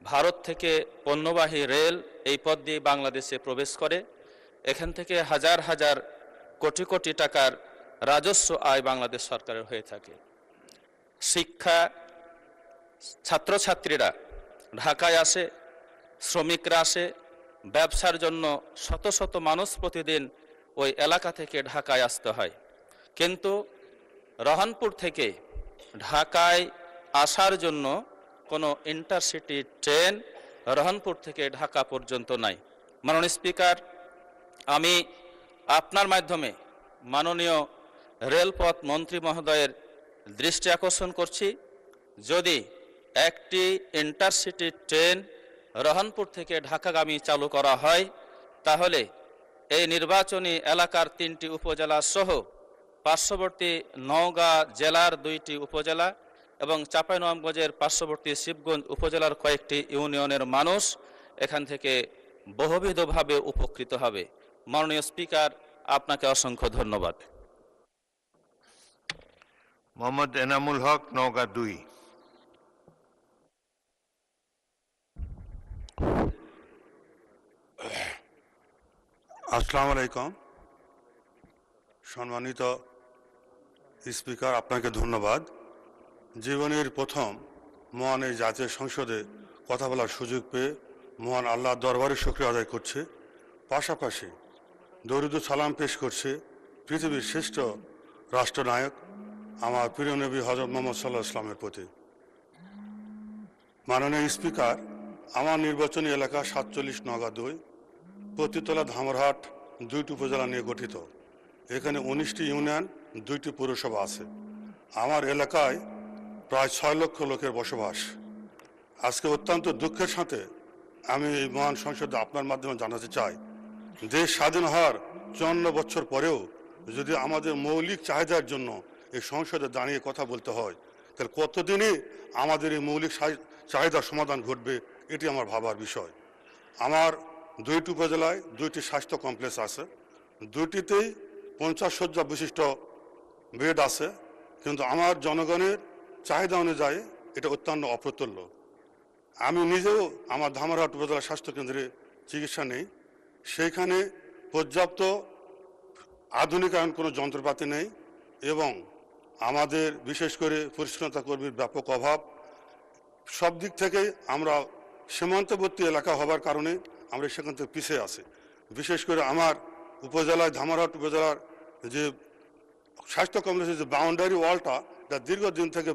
ভারত থেকে পণ্যবাহী রেল এই পথ দিয়ে বাংলাদেশে প্রবেশ করে। এখান থেকে হাজার হাজার কোটি কোটি টাকার রাজস্ব আয় বাংলাদেশ সরকারের হয়ে থাকে। শিক্ষা, ছাত্রছাত্রীরা ঢাকায় আসে, শ্রমিকরা আসে, ব্যবসার জন্য শত শত মানুষ প্রতিদিন ওই এলাকা থেকে ঢাকায় আসতে হয়। কিন্তু রহনপুর থেকে ঢাকায় আসার জন্য কোনো ইন্টারসিটি ট্রেন রহনপুর থেকে ঢাকা পর্যন্ত নাই। মাননীয় স্পিকার, আমি আপনার মাধ্যমে মাননীয় রেলপথ মন্ত্রী মহোদয়ের দৃষ্টি আকর্ষণ করছি, যদি একটি ইন্টারসিটি ট্রেন রহনপুর থেকে ঢাকাগামী চালু করা হয়, তাহলে এই নির্বাচনী এলাকার 3টি উপজেলা সহ পার্শ্ববর্তী নওগাঁ জেলার 2টি উপজেলা এবং চাঁপাইনবাবগঞ্জের পার্শ্ববর্তী শিবগঞ্জ উপজেলার কয়েকটি ইউনিয়নের মানুষ এখান থেকে বহুবিধভাবে উপকৃত হবে। মাননীয় স্পিকার, আপনাকে অসংখ্য ধন্যবাদ। মোহাম্মদ এনামুল হক, নওগাঁ 2। আসসালামু আলাইকুম। সম্মানিত স্পিকার, আপনাকে ধন্যবাদ। জীবনের প্রথম মহান এই জাতীয় সংসদে কথা বলার সুযোগ পেয়ে মহান আল্লাহর দরবারে শুকরিয়া আদায় করছে। পাশাপাশি দরুদ ও সালাম পেশ করছে পৃথিবীর শ্রেষ্ঠ রাষ্ট্রনায়ক আমার প্রিয় নবী হযরত মুহাম্মদ সাল্লাল্লাহু আলাইহি ওয়াসাল্লামের প্রতি। মাননীয় স্পিকার, আমার নির্বাচনী এলাকা 47 নওগাঁ 2, পতিতলা, ধামরহাট 2টি উপজেলা নিয়ে গঠিত। এখানে 19টি ইউনিয়ন, 2টি পৌরসভা আছে। আমার এলাকায় প্রায় 6 লক্ষ লোকের বসবাস। আজকে অত্যন্ত দুঃখের সাথে আমি এই মহান সংসদে আপনার মাধ্যমে জানাতে চাই, দেশ স্বাধীন হওয়ার 54 বছর পরেও যদি আমাদের মৌলিক চাহিদার জন্য এই সংসদে দাঁড়িয়ে কথা বলতে হয়, তাহলে কতদিনই আমাদের এই মৌলিক চাহিদার সমাধান ঘটবে, এটি আমার ভাবার বিষয়। আমার 2টি উপজেলায় 2টি স্বাস্থ্য কমপ্লেক্স আছে, 2টিতেই 50 শয্যা বিশিষ্ট বেড আছে, কিন্তু আমার জনগণের চাহিদা অনুযায়ী এটা অত্যন্ত অপ্রতুল্য। আমি নিজেও আমার ধামরহাট উপজেলা স্বাস্থ্যকেন্দ্রে চিকিৎসা নেই। সেইখানে পর্যাপ্ত আধুনিকায়ন কোনো যন্ত্রপাতি নেই এবং আমাদের বিশেষ করে পরিচ্ছন্নতা কর্মীর ব্যাপক অভাব। সব দিক থেকেই আমরা সীমান্তবর্তী এলাকা হবার কারণে আমরা সেখান থেকে পিছিয়ে আছি। বিশেষ করে আমার উপজেলায়, ধামরহাট উপজেলার যে স্বাস্থ্য কমপ্লেক্সের যে বাউন্ডারি ওয়ালটা, এটা দীর্ঘদিন থেকে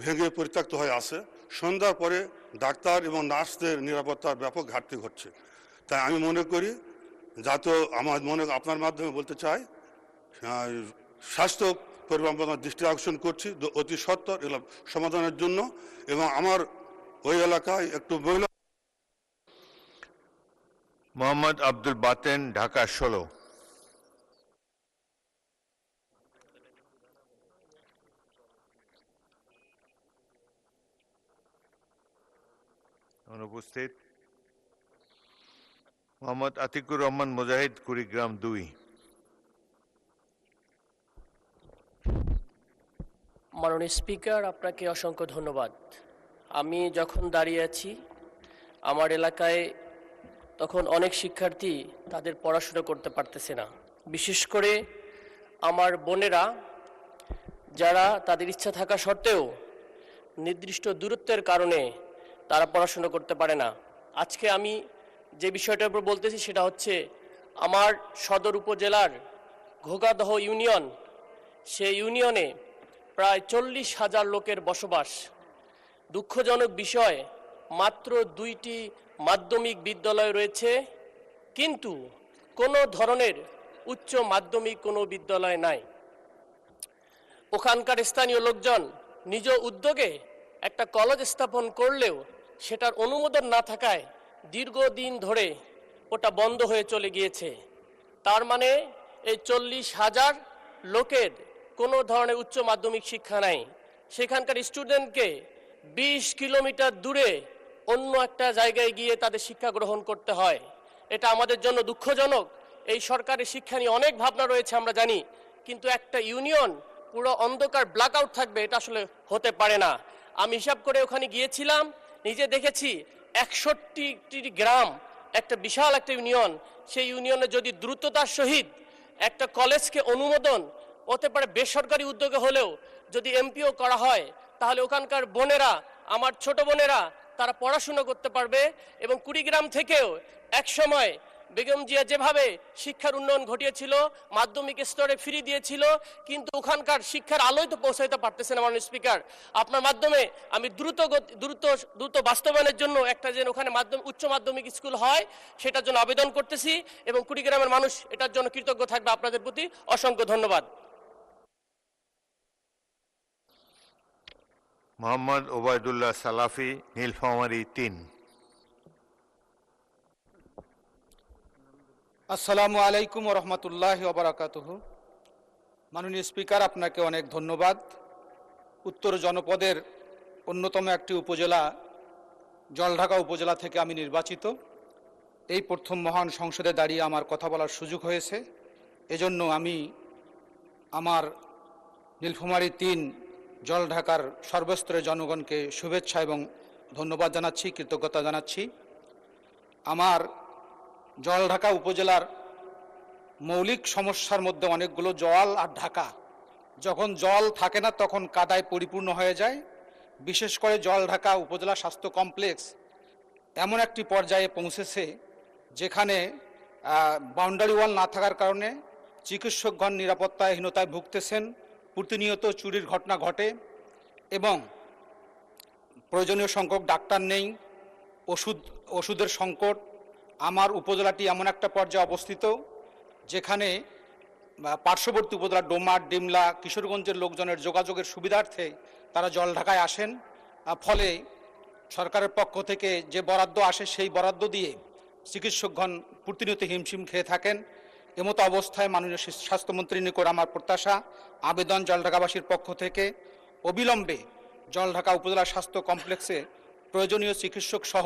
ভেঙে পরিত্যক্ত হয়ে আছে। সন্ধ্যার পরে ডাক্তার এবং নার্সদের নিরাপত্তার ব্যাপক ঘাটতি ঘটছে। তাই আমি মনে করি, আপনার মাধ্যমে বলতে চাই, স্বাস্থ্য পরিকল্পনার দৃষ্টি আকর্ষণ করছি অতি সত্বর এগুলো সমাধানের জন্য। এবং আমার ওই এলাকায় একটু মহিলা। মোহাম্মদ আব্দুল বাতেন, ঢাকা 16। অনুপস্থিত। মোহাম্মদ আতিকুর রহমান মুজাহিদ, কুড়িগ্রাম 2। মাননীয় স্পিকার, আপনাকে অসংখ্য ধন্যবাদ। আমি যখন দাঁড়িয়ে আছি আমার এলাকায়, তখন অনেক শিক্ষার্থী তাদের পড়াশোনা করতে পারতেছে না। বিশেষ করে আমার বোনেরা যারা তাদের ইচ্ছা থাকা সত্ত্বেও নির্দিষ্ট দূরত্বের কারণে তারা পড়াশোনা করতে পারে না। আজকে আমি যে বিষয়টার উপর বলতেছি সেটা হচ্ছে আমার সদর উপজেলার ঘোগাদহ ইউনিয়ন, সেই ইউনিয়নে প্রায় 40,000 লোকের বসবাস। দুঃখজনক বিষয়, মাত্র 2টি মাধ্যমিক বিদ্যালয় রয়েছে, কিন্তু কোনো ধরনের উচ্চ মাধ্যমিক কোনো বিদ্যালয় নাই। ওখানকার স্থানীয় লোকজন নিজ উদ্যোগে একটা কলেজ স্থাপন করলেও সেটার অনুমোদন না থাকায় দীর্ঘদিন ধরে ওটা বন্ধ হয়ে চলে গিয়েছে। তার মানে এই 40,000 লোকের কোনো ধরনের উচ্চ মাধ্যমিক শিক্ষা নাই। সেখানকার স্টুডেন্টকে 20 কিলোমিটার দূরে অন্য একটা জায়গায় গিয়ে তাদের শিক্ষা গ্রহণ করতে হয়। এটা আমাদের জন্য দুঃখজনক। এই সরকারের শিক্ষা নিয়ে অনেক ভাবনা রয়েছে আমরা জানি, কিন্তু একটা ইউনিয়ন পুরো অন্ধকার ব্ল্যাকআউট থাকবে, এটা আসলে হতে পারে না। আমি হিসাব করে ওখানে গিয়েছিলাম, নিজে দেখেছি 61টি গ্রাম, একটা বিশাল একটা ইউনিয়ন। সেই ইউনিয়নে যদি দ্রুততার সহিত একটা কলেজকে অনুমোদন হতে পারে বেসরকারি উদ্যোগে হলেও যদি এমপিও করা হয়, তাহলে ওখানকার বোনেরা, আমার ছোট বোনেরা, তারা পড়াশোনা করতে পারবে। এবং কুড়িগ্রাম থেকেও একসময় বেগম জিয়া যেভাবে শিক্ষার উন্নয়ন ঘটিয়েছিল, মাধ্যমিক স্তরে ফ্রি দিয়েছিল, কিন্তু ওখানকার শিক্ষার আলোয় তো পৌঁছাইতে পারতেছে না। মাননীয় স্পিকার, আপনার মাধ্যমে আমি দ্রুত বাস্তবায়নের জন্য একটা যেন ওখানে উচ্চ মাধ্যমিক স্কুল হয় সেটার জন্য আবেদন করতেছি, এবং কুড়িগ্রামের মানুষ এটার জন্য কৃতজ্ঞ থাকবে। আপনাদের প্রতি অসংখ্য ধন্যবাদ। মোহাম্মদ ওবায়দুল্লাহ সালাফি, নীলফামারী 3। আসসালামু আলাইকুম রহমতুল্লাহ ওবরাকাতুহু। মাননীয় স্পিকার, আপনাকে অনেক ধন্যবাদ। উত্তর জনপদের অন্যতম একটি উপজেলা জলঢাকা উপজেলা থেকে আমি নির্বাচিত। এই প্রথম মহান সংসদে দাঁড়িয়ে আমার কথা বলার সুযোগ হয়েছে। এজন্য আমি আমার নীলফামারী 3 জলঢাকার সর্বস্তরের জনগণকে শুভেচ্ছা এবং ধন্যবাদ জানাচ্ছি, কৃতজ্ঞতা জানাচ্ছি। আমার জলঢাকা উপজেলার মৌলিক সমস্যার মধ্যে অনেকগুলো জল আর ঢাকা। যখন জল থাকে না তখন কাদায় পরিপূর্ণ হয়ে যায়। বিশেষ করে জলঢাকা উপজেলা স্বাস্থ্য কমপ্লেক্স এমন একটি পর্যায়ে পৌঁছেছে যেখানে বাউন্ডারি ওয়াল না থাকার কারণে চিকিৎসকগণ নিরাপত্তাহীনতায় ভুগতেছেন, প্রতিনিয়ত চুরির ঘটনা ঘটে এবং প্রয়োজনীয় সংখ্যক ডাক্তার নেই, ওষুধের সংকট। আমার উপজেলাটি এমন একটা পর্যায়ে অবস্থিত যেখানে পার্শ্ববর্তী উপজেলা ডোমার, ডিমলা, কিশোরগঞ্জের লোকজনের যোগাযোগের সুবিধার্থে তারা জলঢাকায় আসেন। ফলে সরকারের পক্ষ থেকে যে বরাদ্দ আসে সেই বরাদ্দ দিয়ে চিকিৎসকগণ প্রতিনিয়ত হিমশিম খেয়ে থাকেন। এমতো অবস্থায় মাননীয় স্বাস্থ্যমন্ত্রীর নিকট আমার প্রত্যাশা, আবেদন জলঢাকাবাসীর পক্ষ থেকে অবিলম্বে জলঢাকা উপজেলা স্বাস্থ্য কমপ্লেক্সে প্রয়োজনীয় চিকিৎসক সহ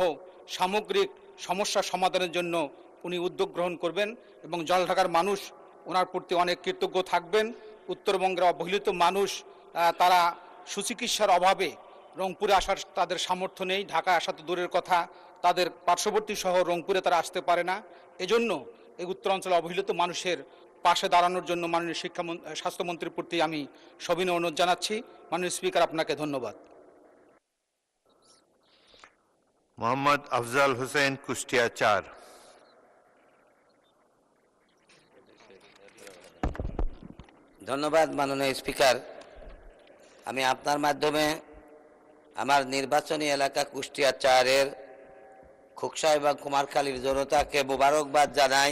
সামগ্রিক সমস্যা সমাধানের জন্য উনি উদ্যোগ গ্রহণ করবেন এবং জলঢাকার মানুষ ওনার প্রতি অনেক কৃতজ্ঞ থাকবেন। উত্তরবঙ্গের অবহেলিত মানুষ তারা সুচিকিৎসার অভাবে রংপুরে আসার তাদের সামর্থ্য নেই, ঢাকায় আসা তো দূরের কথা, তাদের পার্শ্ববর্তী শহর রংপুরে তারা আসতে পারে না। এজন্য এই উত্তরাঞ্চলে অবহেলিত মানুষের পাশে দাঁড়ানোর জন্য মাননীয় স্বাস্থ্যমন্ত্রীর প্রতি আমি সবিনয় অনুরোধ জানাচ্ছি। মাননীয় স্পিকার, আপনাকে ধন্যবাদ। মোহাম্মদ আফজাল হোসেন, কুষ্টিয়া 4। ধন্যবাদ মাননীয় স্পিকার। আমি আপনার মাধ্যমে আমার নির্বাচনী এলাকা কুষ্টিয়া 4-এর খোকসা এবং কুমারখালীর জনতাকে মোবারকবাদ জানাই,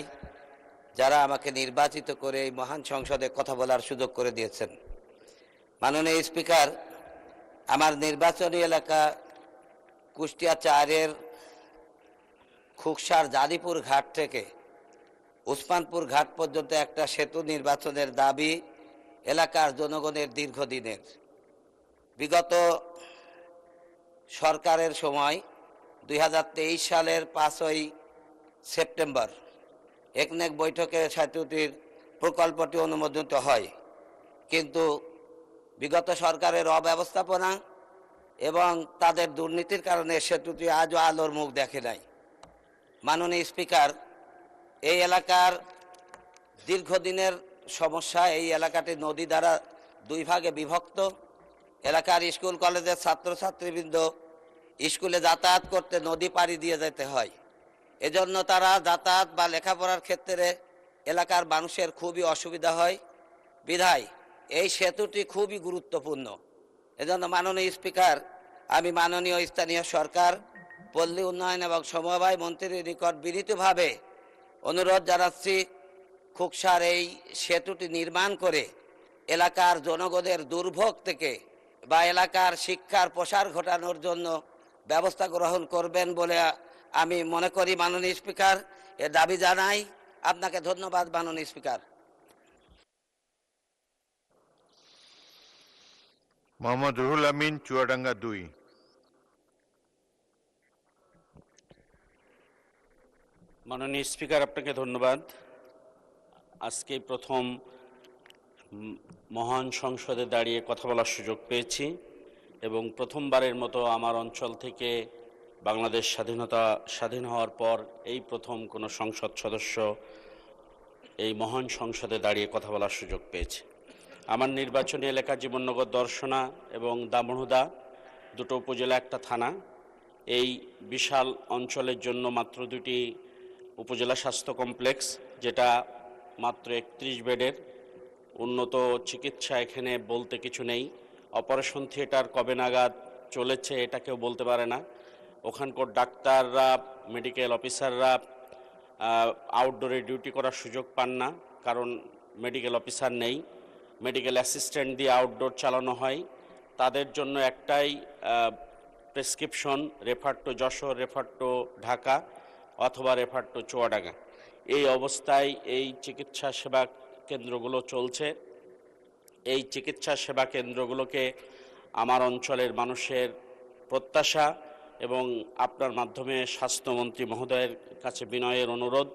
যারা আমাকে নির্বাচিত করে এই মহান সংসদে কথা বলার সুযোগ করে দিয়েছেন। মাননীয় স্পিকার, আমার নির্বাচনী এলাকা কুষ্টিয়া 4-এর খোকসার জাদিপুর ঘাট থেকে ওসমানপুর ঘাট পর্যন্ত একটা সেতু নির্বাচনের দাবি এলাকার জনগণের দীর্ঘদিনের। বিগত সরকারের সময় 2023 সালের 5ই সেপ্টেম্বর একনেক বৈঠকে সেতুটির প্রকল্পটি অনুমোদিত হয়, কিন্তু বিগত সরকারের অব্যবস্থাপনা এবং তাদের দুর্নীতির কারণে সেতুটি আজও আলোর মুখ দেখে নাই। মাননীয় স্পিকার, এই এলাকার দীর্ঘদিনের সমস্যা। এই এলাকাটি নদী দ্বারা দুই ভাগে বিভক্ত। এলাকার স্কুল কলেজের ছাত্রছাত্রীবৃন্দ স্কুলে যাতায়াত করতে নদী পাড়ি দিয়ে যেতে হয়। এজন্য তারা যাতায়াত বা লেখাপড়ার ক্ষেত্রে এলাকার মানুষের খুবই অসুবিধা হয়। বিধায় এই সেতুটি খুবই গুরুত্বপূর্ণ। এজন্য মাননীয় স্পিকার, আমি মাননীয় স্থানীয় সরকার, পল্লী উন্নয়ন এবং সমবায় মন্ত্রীর নিকট বিনীতভাবে অনুরোধ জানাচ্ছি, খুকসার এই সেতুটি নির্মাণ করে এলাকার জনগণের দুর্ভোগ থেকে বা এলাকার শিক্ষার প্রসার ঘটানোর জন্য ব্যবস্থা গ্রহণ করবেন বলে আমি মনে করি। মাননীয় স্পিকার, এ দাবি জানাই। আপনাকে ধন্যবাদ মাননীয় স্পিকার। মোহাম্মদ রুহুল আমিন, চুয়াডাঙ্গা 2। মাননীয় স্পিকার, আপনাকে ধন্যবাদ। আজকে প্রথম মহান সংসদে দাঁড়িয়ে কথা বলার সুযোগ পেয়েছি এবং প্রথমবারের মতো আমার অঞ্চল থেকে বাংলাদেশ স্বাধীন হওয়ার পর এই প্রথম কোনো সংসদ সদস্য এই মহান সংসদে দাঁড়িয়ে কথা বলার সুযোগ পেয়েছে। আমার নির্বাচনী এলাকা জীবননগর দর্শনা এবং দামোহদা, দুটো উপজেলা, একটা থানা। এই বিশাল অঞ্চলের জন্য মাত্র 2টি উপজেলা স্বাস্থ্য কমপ্লেক্স, যেটা মাত্র 31 বেডের। উন্নত চিকিৎসা এখানে বলতে কিছু নেই। অপারেশন থিয়েটার কবে নাগাদ চলেছে এটা কেউ বলতে পারে না। ওখানকার ডাক্তাররা, মেডিকেল অফিসাররা আউটডোরে ডিউটি করার সুযোগ পান না, কারণ মেডিকেল অফিসার নেই। মেডিকেল অ্যাসিস্ট্যান্ট দিয়ে আউটডোর চালানো হয়। তাদের জন্য একটাই prescription, refer to Jessore, refer to Dhaka অথবা রেফার টু চুয়াডাঙ্গা। এই অবস্থায় এই চিকিৎসা সেবা কেন্দ্রগুলো চলছে। এই চিকিৎসা সেবা কেন্দ্রগুলোকে আমার অঞ্চলের মানুষের প্রত্যাশা এবং আপনার মাধ্যমে স্বাস্থ্যমন্ত্রী মহোদয়ের কাছে বিনয়ের অনুরোধ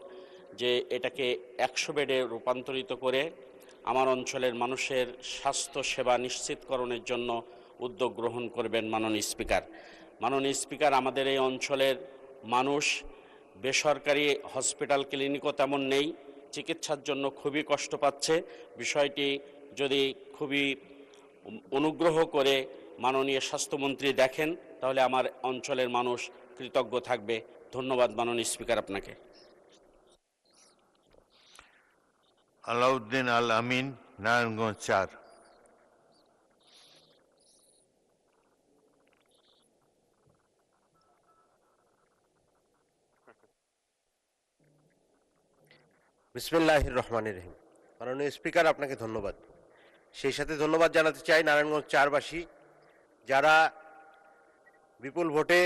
যে এটাকে 100 বেডে রূপান্তরিত করে আমার অঞ্চলের মানুষের স্বাস্থ্য সেবা নিশ্চিতকরণের জন্য উদ্যোগ গ্রহণ করবেন মাননীয় স্পিকার। মাননীয় স্পিকার, আমাদের এই অঞ্চলের মানুষ বেসরকারি হসপিটাল ক্লিনিকও তেমন নেই, চিকিৎসার জন্য খুবই কষ্ট পাচ্ছে। বিষয়টি যদি খুবই অনুগ্রহ করে মাননীয় স্বাস্থ্যমন্ত্রী দেখেন তাহলে আমার অঞ্চলের মানুষ কৃতজ্ঞ থাকবে। ধন্যবাদ মাননীয় স্পিকার আপনাকে। আলাউদ্দিন আল আমিন, নারায়ণগঞ্জ 4। বিসমিল্লাহির রহমানির রহিম। মাননীয় স্পিকার, আপনাকে ধন্যবাদ। সেই সাথে ধন্যবাদ জানাতে চাই নারায়ণগঞ্জ 4বাসী, যারা বিপুল ভোটে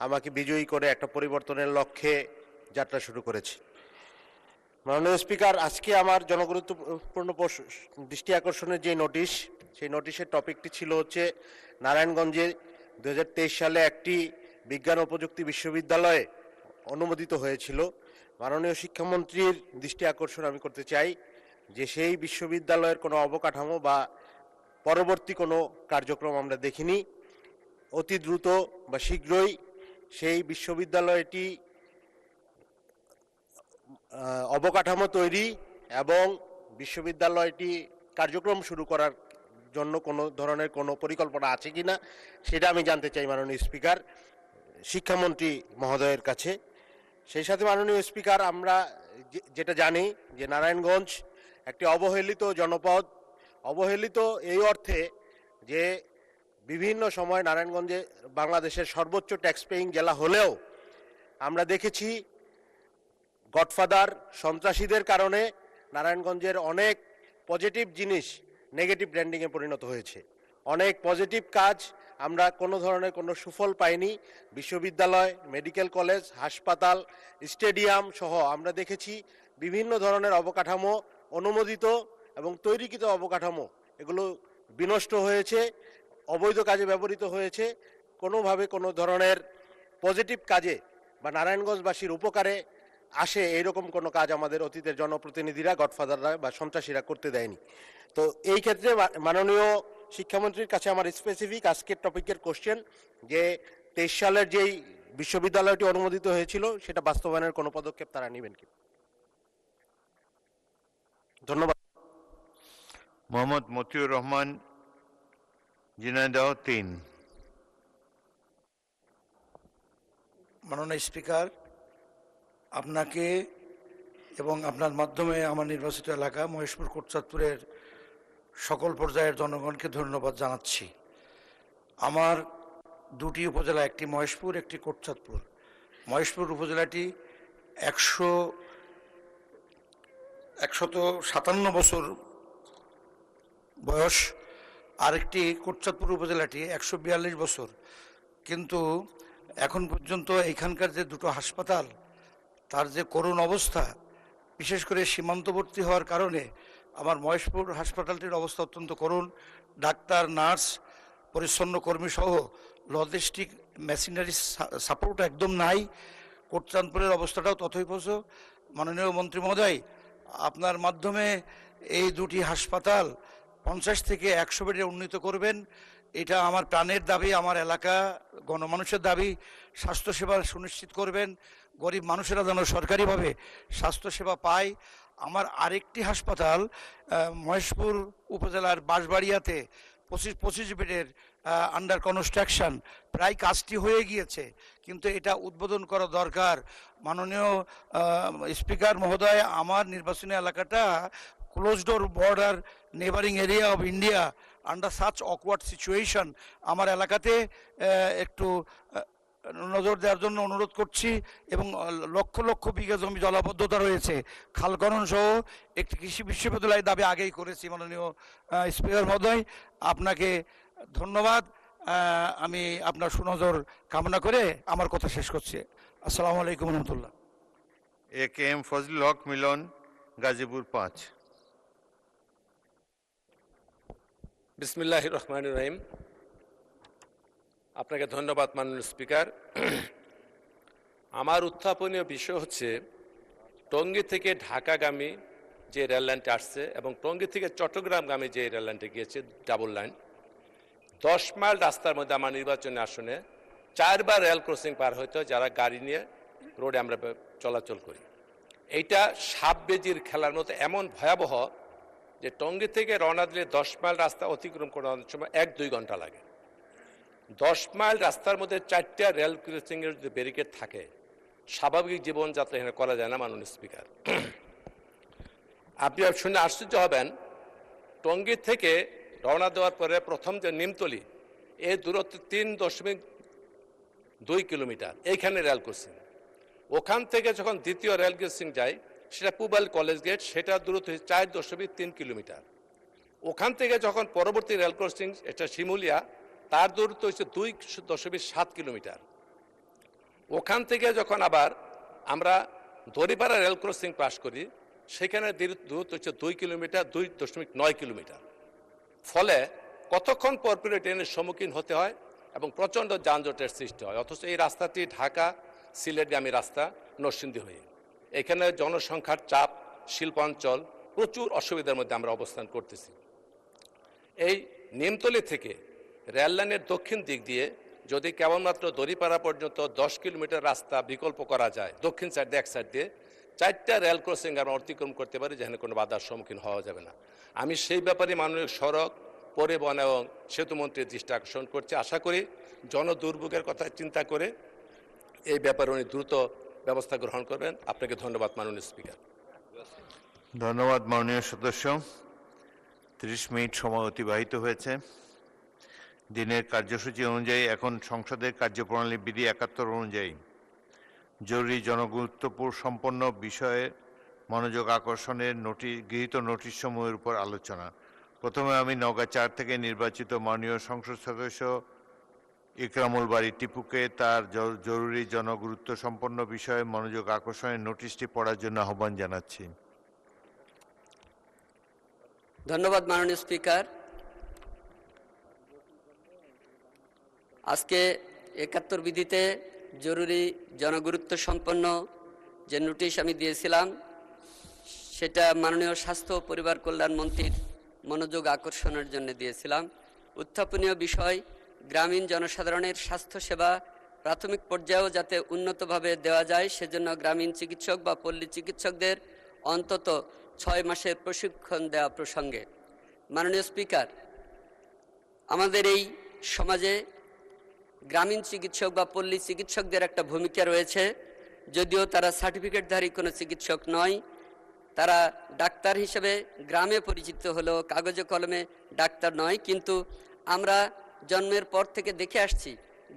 আমাকে বিজয়ী করে একটা পরিবর্তনের লক্ষ্যে যাত্রা শুরু করেছে। মাননীয় স্পিকার, আজকে আমার জনগুরুত্বপূর্ণ দৃষ্টি আকর্ষণের যে নোটিশ, সেই নোটিশের টপিকটি ছিল হচ্ছে নারায়ণগঞ্জে 2023 সালে একটি বিজ্ঞান ও প্রযুক্তি বিশ্ববিদ্যালয়ে অনুমোদিত হয়েছিল। মাননীয় শিক্ষামন্ত্রীর দৃষ্টি আকর্ষণ আমি করতে চাই যে সেই বিশ্ববিদ্যালয়ের কোনো অবকাঠামো বা পরবর্তী কোনো কার্যক্রম আমরা দেখিনি। অতি দ্রুত বা শীঘ্রই সেই বিশ্ববিদ্যালয়টি অবকাঠামো তৈরি এবং বিশ্ববিদ্যালয়টি কার্যক্রম শুরু করার জন্য কোনো ধরনের কোনো পরিকল্পনা আছে কিনা সেটা আমি জানতে চাই মাননীয় স্পিকার, শিক্ষামন্ত্রী মহোদয়ের কাছে। সেই সাথে মাননীয় স্পিকার, আমরা যেটা জানি যে নারায়ণগঞ্জ একটি অবহেলিত জনপদ। অবহেলিত এই অর্থে যে বিভিন্ন সময় নারায়ণগঞ্জে বাংলাদেশের সর্বোচ্চ ট্যাক্স পেইং জেলা হলেও আমরা দেখেছি গডফাদার সন্ত্রাসীদের কারণে নারায়ণগঞ্জের অনেক পজিটিভ জিনিস নেগেটিভ ব্র্যান্ডিংয়ে পরিণত হয়েছে। অনেক পজিটিভ কাজ আমরা কোনো ধরনের কোনো সুফল পাইনি। বিশ্ববিদ্যালয়, মেডিকেল কলেজ, হাসপাতাল, স্টেডিয়াম সহ আমরা দেখেছি বিভিন্ন ধরনের অবকাঠামো, অনুমোদিত এবং তৈরিকৃত অবকাঠামো, এগুলো বিনষ্ট হয়েছে, অবৈধ কাজে ব্যবহৃত হয়েছে। কোনোভাবে কোনো ধরনের পজিটিভ কাজে বা নারায়ণগঞ্জবাসীর উপকারে আসে এইরকম কোনো কাজ আমাদের অতীতের জনপ্রতিনিধিরা, গডফাদাররা বা সন্ত্রাসীরা করতে দেয়নি। তো এই ক্ষেত্রে মাননীয় শিক্ষামন্ত্রীর কাছে আমার স্পেসিফিক আজকের টপিকের কোশ্চেন যে 23 সালের যেই বিশ্ববিদ্যালয়টি অনুমোদিত হয়েছিল সেটা বাস্তবায়নের কোনো পদক্ষেপ তারা নেবেন কি? ধন্যবাদ। মোহাম্মদ মতিউর রহমান, ঝিনাইদহ 3। মাননীয় স্পিকার, আপনাকে এবং আপনার মাধ্যমে আমার নির্বাচিত এলাকা মহেশপুর কোটচাঁদপুরের সকল পর্যায়ের জনগণকে ধন্যবাদ জানাচ্ছি। আমার দুটি উপজেলা, একটি মহেশপুর, একটি কোটচাঁদপুর। মহেশপুর উপজেলাটি 157 বছর বয়স, আরেকটি কোটচাঁদপুর উপজেলাটি 142 বছর। কিন্তু এখন পর্যন্ত এখানকার যে দুটো হাসপাতাল, তার যে করুণ অবস্থা, বিশেষ করে সীমান্তবর্তী হওয়ার কারণে আমার মহেশপুর হাসপাতালটির অবস্থা অত্যন্ত করুণ। ডাক্তার, নার্স, পরিচ্ছন্ন কর্মী সহ লজিস্টিক মেশিনারি সাপোর্ট একদম নাই। কোটচাঁদপুরের অবস্থাটাও তথৈবচ। মাননীয় মন্ত্রী মহোদয়, আপনার মাধ্যমে এই দুটি হাসপাতাল 50 থেকে 100 বেডে উন্নীত করবেন। এটা আমার প্রাণের দাবি, আমার এলাকা গণমানুষের দাবি। স্বাস্থ্যসেবা সুনিশ্চিত করবেন, গরিব মানুষেরা যেন সরকারিভাবে স্বাস্থ্যসেবা পায়। আমার আরেকটি হাসপাতাল মহেশপুর উপজেলার বাঁশবাড়িয়াতে 25 বেডের আন্ডার কনস্ট্রাকশন, প্রায় কাজটি হয়ে গিয়েছে, কিন্তু এটা উদ্বোধন করা দরকার। মাননীয় স্পিকার মহোদয়, আমার নির্বাচনী এলাকাটা close door border neighbouring area of India, under such awkward situation. আমার এলাকাতে একটু নজর দেওয়ার জন্য অনুরোধ করছি। এবং লক্ষ লক্ষ বিঘা জমি জলাবদ্ধতা রয়েছে। খালখনন সহ একটি কৃষি বিশ্ববিদ্যালয়ের দাবি আগেই করেছি। মাননীয় স্পিকার মহোদয়, আপনাকে ধন্যবাদ। আমি আপনার সুনজর কামনা করে আমার কথা শেষ করছি। আসসালামু আলাইকুম রহমতুল্লাহ। AKM ফজলুল হক মিলন, গাজীপুর 5। বিসমিল্লাহির রহমানির রহিম। আপনাকে ধন্যবাদ মাননীয় স্পিকার। আমার উত্থাপনীয় বিষয় হচ্ছে টঙ্গী থেকে ঢাকাগামী যে রেললাইনটি আসছে এবং টঙ্গী থেকে চট্টগ্রামগামী যে রেললাইনটি গিয়েছে ডাবল লাইন, 10 মাইল রাস্তার মধ্যে আমার নির্বাচনী আসনে 4 বার রেল ক্রসিং পার হইতে হয় যারা গাড়ি নিয়ে রোডে আমরা চলাচল করি। এইটা সাপ বেজির খেলার মতো এমন ভয়াবহ যে টঙ্গী থেকে রওনা দিলে 10 মাইল রাস্তা অতিক্রম করার সময় 1-2 ঘন্টা লাগে। 10 মাইল রাস্তার মধ্যে 4টা রেল ক্রসিংয়ের যদি ব্যারিকেড থাকে, স্বাভাবিক জীবনযাত্রা এখানে করা যায় না মাননীয় স্পিকার। আপনি শুনে আশ্চর্য হবেন, টঙ্গী থেকে রওনা দেওয়ার পরে প্রথম যে নিমতলি, এই দূরত্ব 3.2 কিলোমিটার, এইখানে রেল ক্রসিং। ওখান থেকে যখন দ্বিতীয় রেল ক্রসিং যায়, সেটা পুবাল কলেজ গেট, সেটা দূরত্ব 4.3 কিলোমিটার। ওখান থেকে যখন পরবর্তী রেল ক্রসিং, এটা শিমুলিয়া, তার দূরত্ব হচ্ছে 2.7 কিলোমিটার। ওখান থেকে যখন আবার আমরা দড়িপাড়া রেল ক্রসিং পাস করি, সেখানে দূরত্ব হচ্ছে 2 কিলোমিটার, 2.9 কিলোমিটার। ফলে কতক্ষণ পর ট্রেনের সম্মুখীন হতে হয় এবং প্রচণ্ড যানজটের সৃষ্টি হয়। অথচ এই রাস্তাটি ঢাকা সিলেটগামী রাস্তা নরসিংদী হয়ে, এখানে জনসংখ্যার চাপ, শিল্পাঞ্চল, প্রচুর অসুবিধার মধ্যে আমরা অবস্থান করতেছি। এই নিমতলি থেকে রেললাইনের দক্ষিণ দিক দিয়ে যদি কেবলমাত্র দড়িপাড়া পর্যন্ত 10 কিলোমিটার রাস্তা বিকল্প করা যায়, দক্ষিণ সাইড দিয়ে এক সাইড দিয়ে 4টা রেল ক্রসিং আমরা অতিক্রম করতে পারি, যেখানে কোনো বাধার সম্মুখীন হওয়া যাবে না। আমি সেই ব্যাপারে মাননীয় সড়ক, পরিবহন এবং সেতু মন্ত্রীর দৃষ্টি আকর্ষণ করছি। আশা করি জনদুর্ভোগের কথা চিন্তা করে এই ব্যাপারে উনি দ্রুত ব্যবস্থা গ্রহণ করবেন। আপনাকে ধন্যবাদ মাননীয় স্পিকার। ধন্যবাদ মাননীয় সদস্য। 30 মিনিট সময় অতিবাহিত হয়েছে। দিনের কার্যসূচি অনুযায়ী এখন সংসদের কার্যপ্রণালী বিধি 71 অনুযায়ী জরুরি জনগুরুত্বপূর্ণ সম্পন্ন বিষয়ে মনোযোগ আকর্ষণের গৃহীত নোটিশ সমূহের উপর আলোচনা। প্রথমে আমি নওগাঁ 4 থেকে নির্বাচিত মাননীয় সংসদ সদস্য ইকরামুল বারী টিপুকে তার জরুরি জনগুরুত্ব সম্পন্ন বিষয়ে মনোযোগ আকর্ষণের নোটিশটি পড়ার জন্য আহ্বান জানাচ্ছি। ধন্যবাদ মাননীয় স্পিকার। আজকে 71 বিধিতে জরুরি জনগুরুত্ব সম্পন্ন যে নোটিশ আমি দিয়েছিলাম, সেটা মাননীয় স্বাস্থ্য ও পরিবার কল্যাণ মন্ত্রীর মনোযোগ আকর্ষণের জন্য দিয়েছিলাম। উত্থাপনীয় বিষয়, গ্রামীণ জনসাধারণের স্বাস্থ্যসেবা প্রাথমিক পর্যায়েও যাতে উন্নতভাবে দেওয়া যায়, সেজন্য গ্রামীণ চিকিৎসক বা পল্লী চিকিৎসকদের অন্তত 6 মাসের প্রশিক্ষণ দেওয়া প্রসঙ্গে। মাননীয় স্পিকার, আমাদের এই সমাজে গ্রামীণ চিকিৎসক বা পল্লী চিকিৎসকদের একটা ভূমিকা রয়েছে, যদিও তারা সার্টিফিকেটধারী কোনো চিকিৎসক নয়। তারা ডাক্তার হিসেবে গ্রামে পরিচিত হলেও কাগজে কলমে ডাক্তার নয়, কিন্তু আমরা জন্মের পর থেকে দেখে আসছি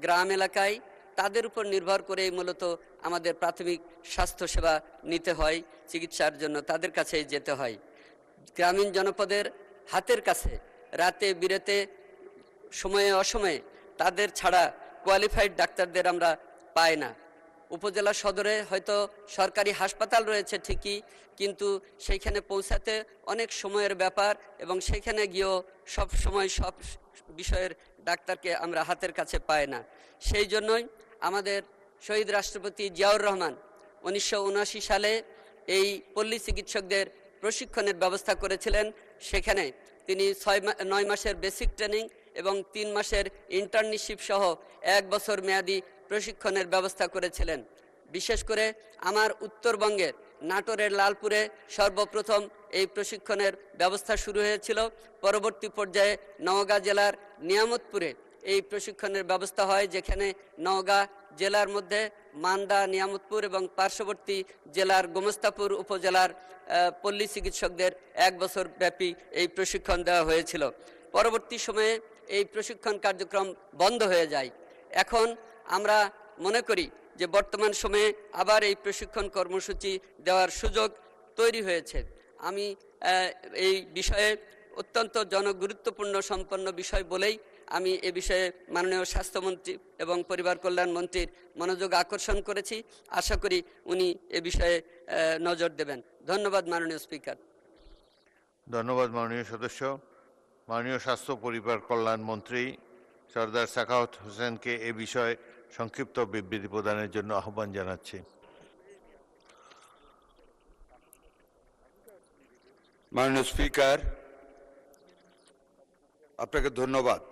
গ্রাম এলাকায় তাদের উপর নির্ভর করেই মূলত আমাদের প্রাথমিক স্বাস্থ্যসেবা নিতে হয়, চিকিৎসার জন্য তাদের কাছেই যেতে হয়। গ্রামীণ জনপদের হাতের কাছে রাতে বিরেতে সময়ে অসময়ে তাদের ছাড়া কোয়ালিফাইড ডাক্তারদের আমরা পাই না। উপজেলা সদরে হয়তো সরকারি হাসপাতাল রয়েছে ঠিকই, কিন্তু সেইখানে পৌঁছাতে অনেক সময়ের ব্যাপার এবং সেখানে গিয়েও সব সময় সব বিষয়ের ডাক্তারকে আমরা হাতের কাছে পাই না। সেই জন্যই আমাদের শহীদ রাষ্ট্রপতি জিয়াউর রহমান 1979 সালে এই পল্লী চিকিৎসকদের প্রশিক্ষণের ব্যবস্থা করেছিলেন। সেখানে তিনি 9 মাসের বেসিক ট্রেনিং এবং 3 মাসের ইন্টার্নশিপ সহ 1 বছর মেয়াদি প্রশিক্ষণের ব্যবস্থা করেছিলেন। বিশেষ করে আমার উত্তরবঙ্গের নাটোরের লালপুরে সর্বপ্রথম এই প্রশিক্ষণের ব্যবস্থা শুরু হয়েছিল। পরবর্তী পর্যায়ে নওগাঁ জেলার নিয়ামতপুরে এই প্রশিক্ষণের ব্যবস্থা হয়, যেখানে নওগাঁ জেলার মধ্যে মান্দা, নিয়ামতপুর এবং পার্শ্ববর্তী জেলার গোমস্তাপুর উপজেলার পল্লী চিকিৎসকদের 1 বছর ব্যাপী এই প্রশিক্ষণ দেওয়া হয়েছিল। পরবর্তী সময়ে এই প্রশিক্ষণ কার্যক্রম বন্ধ হয়ে যায়। এখন আমরা মনে করি যে বর্তমান সময়ে আবার এই প্রশিক্ষণ কর্মসূচি দেওয়ার সুযোগ তৈরি হয়েছে। আমি এই বিষয়ে অত্যন্ত জনগুরুত্বপূর্ণ সম্পন্ন বিষয় বলেই আমি এ বিষয়ে মাননীয় স্বাস্থ্যমন্ত্রী এবং পরিবার কল্যাণ মন্ত্রীর মনোযোগ আকর্ষণ করেছি। আশা করি উনি এ বিষয়ে নজর দেবেন। ধন্যবাদ মাননীয় স্পিকার। ধন্যবাদ মাননীয় সদস্য। মাননীয় স্বাস্থ্য পরিবার কল্যাণ মন্ত্রী সরদার সাখাওয়াত হোসেনকে এ বিষয়ে সংক্ষিপ্ত বিবৃতি প্রদানের জন্য আহ্বান জানাচ্ছি। মাননীয় স্পিকার, আপনাকে ধন্যবাদ।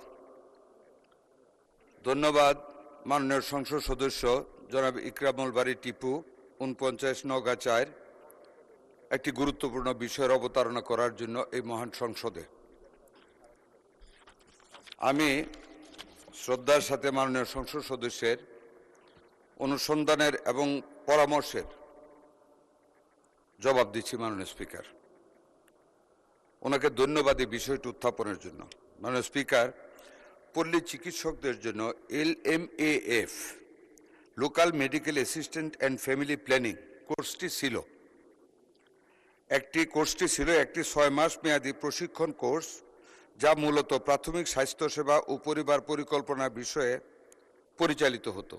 মাননীয় সংসদ সদস্য জনাব ইকরামুল বারী টিপু 49 নওগাঁ 4 একটি গুরুত্বপূর্ণ বিষয়ের অবতারণা করার জন্য এই মহান সংসদে। আমি শ্রদ্ধার সাথে মাননীয় সংসদ সদস্যের অনুসন্ধানের এবং পরামর্শের জবাব দিচ্ছি। মাননীয় স্পিকার, ওনাকে ধন্যবাদ এই বিষয়টি উত্থাপনের জন্য। মাননীয় স্পিকার, পল্লী চিকিৎসকদের জন্য LMAF local medical assistant and family planning কোর্সটি ছিল একটি 6 মাস মেয়াদী প্রশিক্ষণ কোর্স, যা মূলত প্রাথমিক স্বাস্থ্যসেবা ও পরিবার পরিকল্পনা বিষয়ে পরিচালিত হতো।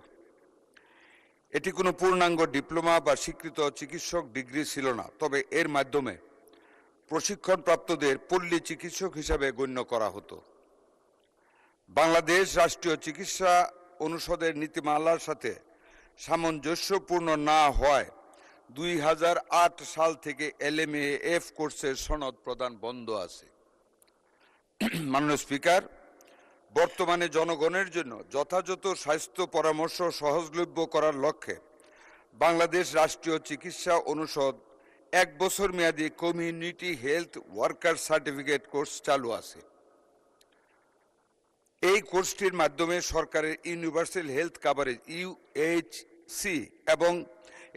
এটি কোনো পূর্ণাঙ্গ ডিপ্লোমা বা স্বীকৃত চিকিৎসক ডিগ্রি ছিল না, তবে এর মাধ্যমে প্রশিক্ষণপ্রাপ্তদের পল্লী চিকিৎসক হিসাবে গণ্য করা হতো। বাংলাদেশ রাষ্ট্রীয় চিকিৎসা অনুষদের নীতিমালার সাথে সামঞ্জস্যপূর্ণ না হওয়ায় 2008 সাল থেকে LMAF কোর্সের সনদ প্রদান বন্ধ আছে। মাননীয় স্পিকার, বর্তমানে জনগণের জন্য যথাযথ স্বাস্থ্য পরামর্শ সহজলভ্য করার লক্ষ্যে বাংলাদেশ রাষ্ট্রীয় চিকিৎসা অনুষদ 1 বছর মেয়াদী community health worker certificate course চালু আছে। এই কোর্সটির মাধ্যমে সরকারের ইউনিভার্সাল হেলথ কাভারেজ UHC এবং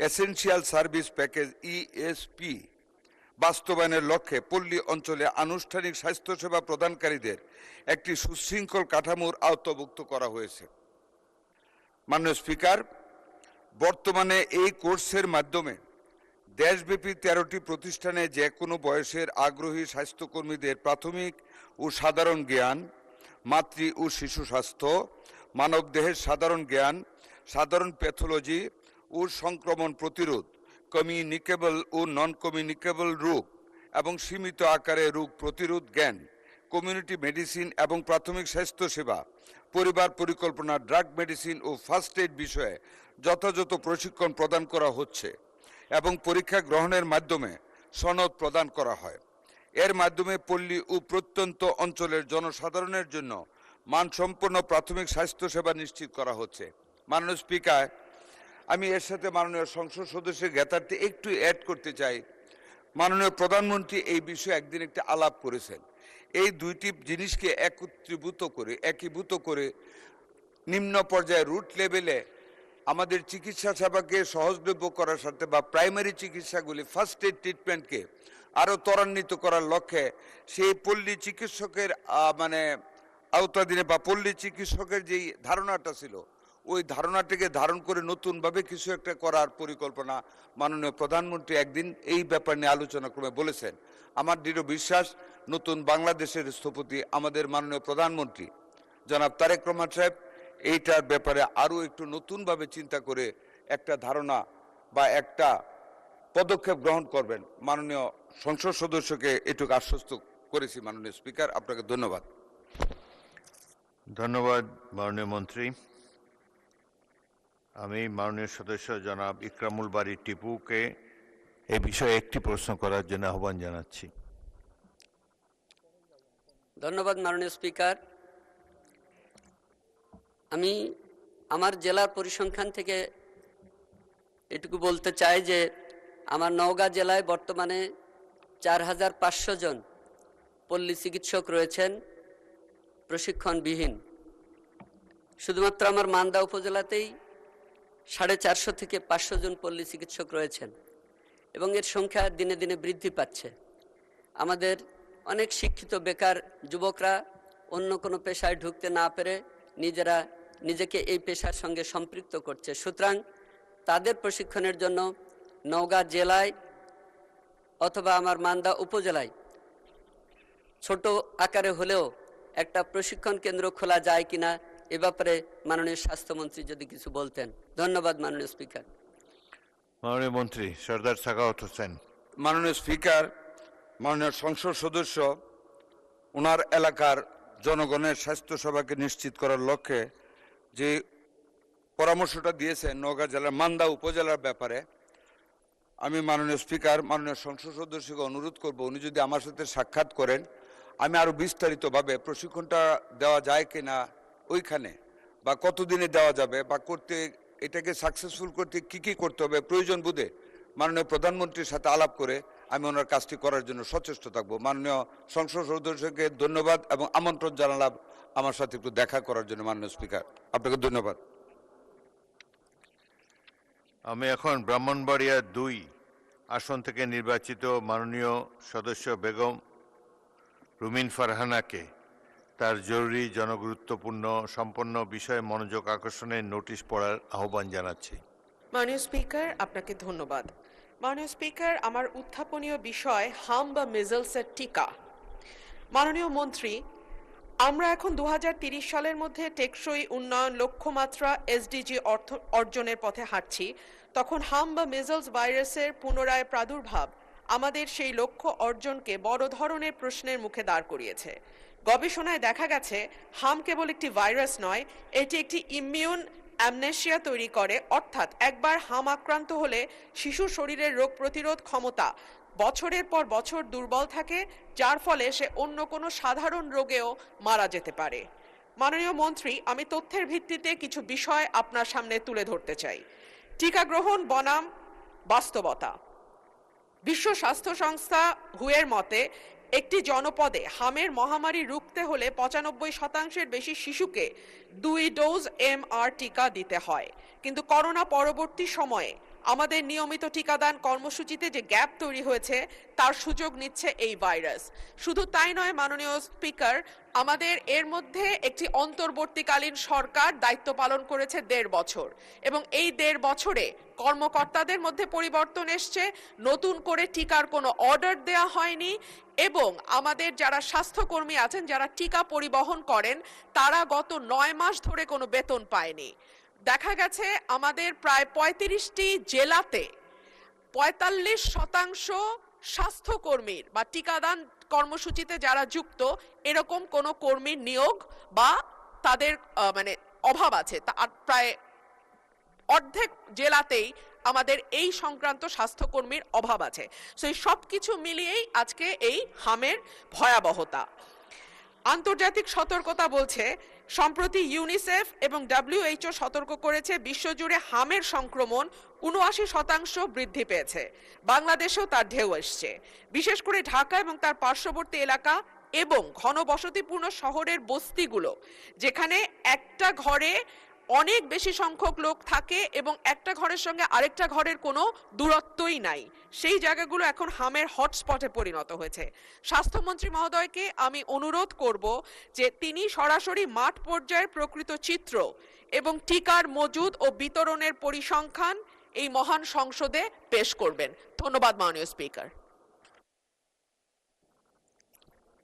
এসেনশিয়াল সার্ভিস প্যাকেজ ESP বাস্তবায়নের লক্ষ্যে পল্লী অঞ্চলে আনুষ্ঠানিক স্বাস্থ্যসেবা প্রদানকারীদের একটি সুশৃঙ্খল কাঠামোর আওতাভুক্ত করা হয়েছে। মাননীয় স্পিকার, বর্তমানে এই কোর্সের মাধ্যমে দেশব্যাপী 13টি প্রতিষ্ঠানে যে কোনো বয়সের আগ্রহী স্বাস্থ্যকর্মীদের প্রাথমিক ও সাধারণ জ্ঞান, মাতৃ ও শিশু স্বাস্থ্য, মানবদেহের সাধারণ জ্ঞান, সাধারণ প্যাথোলজি ও সংক্রমণ প্রতিরোধ, কমিউনিকেবল ও নন কমিউনিকেবল রোগ এবং সীমিত আকারে রোগ প্রতিরোধ জ্ঞান, কমিউনিটি মেডিসিন এবং প্রাথমিক স্বাস্থ্যসেবা, পরিবার পরিকল্পনা, ড্রাগ মেডিসিন ও ফার্স্ট এইড বিষয়ে যথাযথ প্রশিক্ষণ প্রদান করা হচ্ছে এবং পরীক্ষা গ্রহণের মাধ্যমে সনদ প্রদান করা হয়। এর মাধ্যমে পল্লী ও প্রত্যন্ত অঞ্চলের জনসাধারণের জন্য মানসম্পন্ন প্রাথমিক স্বাস্থ্যসেবা নিশ্চিত করা হচ্ছে। মাননীয় স্পিকার, আমি এর সাথে মাননীয় সংসদ সদস্যের জ্ঞাতার্থে একটু অ্যাড করতে চাই। মাননীয় প্রধানমন্ত্রী এই বিষয়ে একদিন একটি আলাপ করেছেন। এই দুইটি জিনিসকে একীভূত করে নিম্ন পর্যায়ে রুট লেভেলে আমাদের চিকিৎসা সেবাকে সহজলভ্য করার সাথে বা প্রাইমারি চিকিৎসাগুলি ফার্স্ট এড ট্রিটমেন্টকে আরও ত্বরান্বিত করার লক্ষ্যে সেই পল্লী চিকিৎসকের আওতাধীনে বা পল্লী চিকিৎসকের যেই ধারণাটা ছিল ওই ধারণাটিকে ধারণ করে নতুনভাবে কিছু একটা করার পরিকল্পনা মাননীয় প্রধানমন্ত্রী একদিন এই ব্যাপার নিয়ে আলোচনা ক্রমে বলেছেন। আমার দৃঢ় বিশ্বাস নতুন বাংলাদেশের স্থপতি আমাদের মাননীয় প্রধানমন্ত্রী জনাব তারেক রহমান সাহেব এইটার ব্যাপারে আরও একটু নতুনভাবে চিন্তা করে একটা ধারণা বা একটা পদক্ষেপ গ্রহণ করবেন। মাননীয় সংসদ সদস্যকে এটুকু আশ্বস্ত করেছি। মাননীয় স্পিকার, আপনাকে ধন্যবাদ। ধন্যবাদ মাননীয় মন্ত্রী। আমি মাননীয় সদস্য জনাব ইকরামুল বারী টিপুকে এই বিষয়ে একটি প্রশ্ন করার জন্য আহ্বান জানাচ্ছি। ধন্যবাদ মাননীয় স্পিকার। আমি আমার জেলার পরিসংখ্যান থেকে এটুকু বলতে চাই যে আমার নওগাঁ জেলায় বর্তমানে 4500 জন পল্লী চিকিৎসক রয়েছেন প্রশিক্ষণবিহীন। শুধুমাত্র আমার মান্দা উপজেলাতেই 450 থেকে 500 জন পল্লী চিকিৎসক রয়েছেন এবং এর সংখ্যা দিনে দিনে বৃদ্ধি পাচ্ছে। আমাদের অনেক শিক্ষিত বেকার যুবকরা অন্য কোনো পেশায় ঢুকতে না পেরে নিজেকে এই পেশার সঙ্গে সম্পৃক্ত করছে। সুতরাং তাদের প্রশিক্ষণের জন্য নওগাঁ জেলায় অথবা আমার মান্দা উপজেলায় ছোট আকারে হলেও একটা প্রশিক্ষণ কেন্দ্র খোলা যায় কিনা এ ব্যাপারে মাননীয় স্বাস্থ্যমন্ত্রী যদি কিছু বলতেন। ধন্যবাদ মাননীয় স্পিকার। মাননীয় মন্ত্রী সরদার সাখাওয়াত হোসেন। মাননীয় স্পিকার, মাননীয় সংসদ সদস্য ওনার এলাকার জনগণের স্বাস্থ্য সেবাকে নিশ্চিত করার লক্ষ্যে যে পরামর্শটা দিয়েছেন নওগাঁ জেলার মান্দা উপজেলার ব্যাপারে, আমি মাননীয় স্পিকার মাননীয় সংসদ সদস্যকে অনুরোধ করব উনি যদি আমার সাথে সাক্ষাৎ করেন আমি আরও বিস্তারিতভাবে প্রশিক্ষণটা দেওয়া যায় কিনা ওইখানে, বা কতদিনে দেওয়া যাবে, বা করতে এটাকে সাকসেসফুল করতে কি কি করতে হবে প্রয়োজন বোধে মাননীয় প্রধানমন্ত্রীর সাথে আলাপ করে আমি ওনার কাজটি করার জন্য সচেষ্ট থাকবো। মাননীয় সংসদ সদস্যকে ধন্যবাদ এবং আমন্ত্রণ জানালাম আমার সাথে একটু দেখা করার জন্য। মাননীয় স্পিকার, আপনাকে ধন্যবাদ। আমি এখন ব্রাহ্মণবাড়িয়া 2 আসন থেকে নির্বাচিত মাননীয় সদস্য বেগম রুমিন ফারহানাকে তার জরুরি জনগুরুত্বপূর্ণ সম্পন্ন বিষয়ে মনোযোগ আকর্ষণের নোটিশ পড়ার আহ্বান জানাচ্ছি। মাননীয় স্পিকার, আপনাকে ধন্যবাদ। মাননীয় স্পিকার, আমার উত্থাপনীয় বিষয় হাম বা মিজলসের টিকা। মাননীয় মন্ত্রী, আমরা এখন 2030 সালের মধ্যে টেকসই উন্নয়ন লক্ষ্যমাত্রা এসডিজি অর্জনের পথে হাঁটছি। তখন হাম বা মিজলস ভাইরাসের পুনরায় প্রাদুর্ভাব আমাদের সেই লক্ষ্য অর্জনকে বড় ধরনের প্রশ্নের মুখে দাঁড় করিয়েছে। গবেষণায় দেখা গেছে হাম কেবল একটি ভাইরাস নয়, এটি একটি ইমিউন অ্যামনেশিয়া তৈরি করে, অর্থাৎ একবার হাম আক্রান্ত হলে শিশুর শরীরের রোগ প্রতিরোধ ক্ষমতা বছরের পর বছর দুর্বল থাকে, যার ফলে সে অন্য কোনো সাধারণ রোগেও মারা যেতে পারে। মাননীয় মন্ত্রী, আমি তথ্যের ভিত্তিতে কিছু বিষয় আপনার সামনে তুলে ধরতে চাই। টিকা গ্রহণ বনাম বাস্তবতা। বিশ্ব স্বাস্থ্য সংস্থা হুয়ের মতে একটি জনপদে হামের মহামারী রুখতে হলে 95% বেশি শিশুকে 2 ডোজ MR টিকা দিতে হয়। কিন্তু করোনা পরবর্তী সময়ে আমাদের নিয়মিত টিকাদান কর্মসূচিতে যে গ্যাপ তৈরি হয়েছে তার সুযোগ নিচ্ছে এই ভাইরাস। শুধু তাই নয় মাননীয় স্পিকার, আমাদের এর মধ্যে একটি অন্তর্বর্তীকালীন সরকার দায়িত্ব পালন করেছে 1.5 বছর এবং এই 1.5 বছরে কর্মকর্তাদের মধ্যে পরিবর্তন এসছে, নতুন করে টিকার কোনো অর্ডার দেয়া হয়নি এবং আমাদের যারা স্বাস্থ্যকর্মী আছেন যারা টিকা পরিবহন করেন তারা গত 9 মাস ধরে কোনো বেতন পায়নি। দেখা গেছে আমাদের প্রায় 35টি জেলাতে 45% স্বাস্থ্যকর্মীর বা টিকাদান কর্মসূচিতে যারা যুক্ত এরকম কোনো কর্মীর নিয়োগ বা তাদের অভাব আছে। প্রায় অর্ধেক জেলাতেই আমাদের এই সংক্রান্ত স্বাস্থ্যকর্মীর অভাব আছে। সো এই সব কিছু মিলিয়েই আজকে এই হামের ভয়াবহতা। আন্তর্জাতিক সতর্কতা বলছে সম্প্রতি ইউনিসেফ এবং WHO সতর্ক করেছে বিশ্বজুড়ে হামের সংক্রমণ ৭৯% বৃদ্ধি পেয়েছে। বাংলাদেশেও তার ঢেউ এসছে, বিশেষ করে ঢাকা এবং তার পার্শ্ববর্তী এলাকা এবং ঘনবসতিপূর্ণ শহরের বস্তিগুলো, যেখানে একটা ঘরে অনেক বেশি সংখ্যক লোক থাকে এবং একটা ঘরের সঙ্গে আরেকটা ঘরের কোনো দূরত্বই নাই। সেই জায়গাগুলো এখন হামের হটস্পটে পরিণত হয়েছে। স্বাস্থ্যমন্ত্রী মহোদয়কে আমি অনুরোধ করব যে তিনি সরাসরি মাঠ পর্যায়ের প্রকৃত চিত্র এবং টিকার মজুদ ও বিতরণের পরিসংখ্যান এই মহান সংসদে পেশ করবেন। ধন্যবাদ মাননীয় স্পিকার।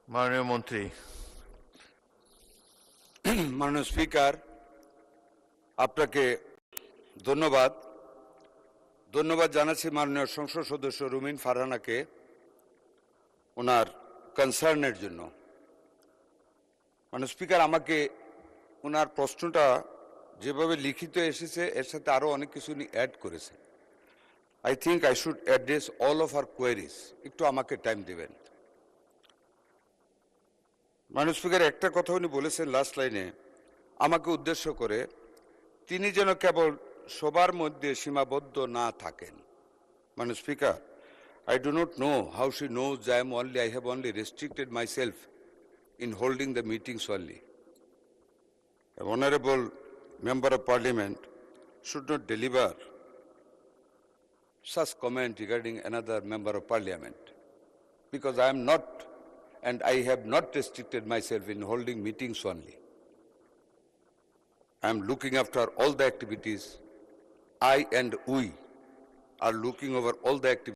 মাননীয় মন্ত্রী। মাননীয় স্পিকার, আপনাকে ধন্যবাদ জানাচ্ছি মাননীয় সংসদ সদস্য রুমিন ফারহানাকে ওনার কনসার্নের জন্য। মাননীয় স্পিকার, আমাকে ওনার প্রশ্নটা যেভাবে লিখিত এসেছে এর সাথে আরও অনেক কিছু উনি অ্যাড করেছে। I think I should address all of our queries. একটু আমাকে টাইম দেবেন। মাননীয় স্পিকার, একটা কথা উনি বলেছেন লাস্ট লাইনে আমাকে উদ্দেশ্য করে, তিনি যেন কেবল সবার মধ্যে সীমাবদ্ধ না থাকেন। মাননীয় speaker, I do not know how she knows I have only restricted myself in holding the meetings only. A honorable member of parliament should not deliver such comment regarding another member of parliament, because I am not and I have not restricted myself in holding meetings only. I am looking after all the activities. I and we are looking over all the activities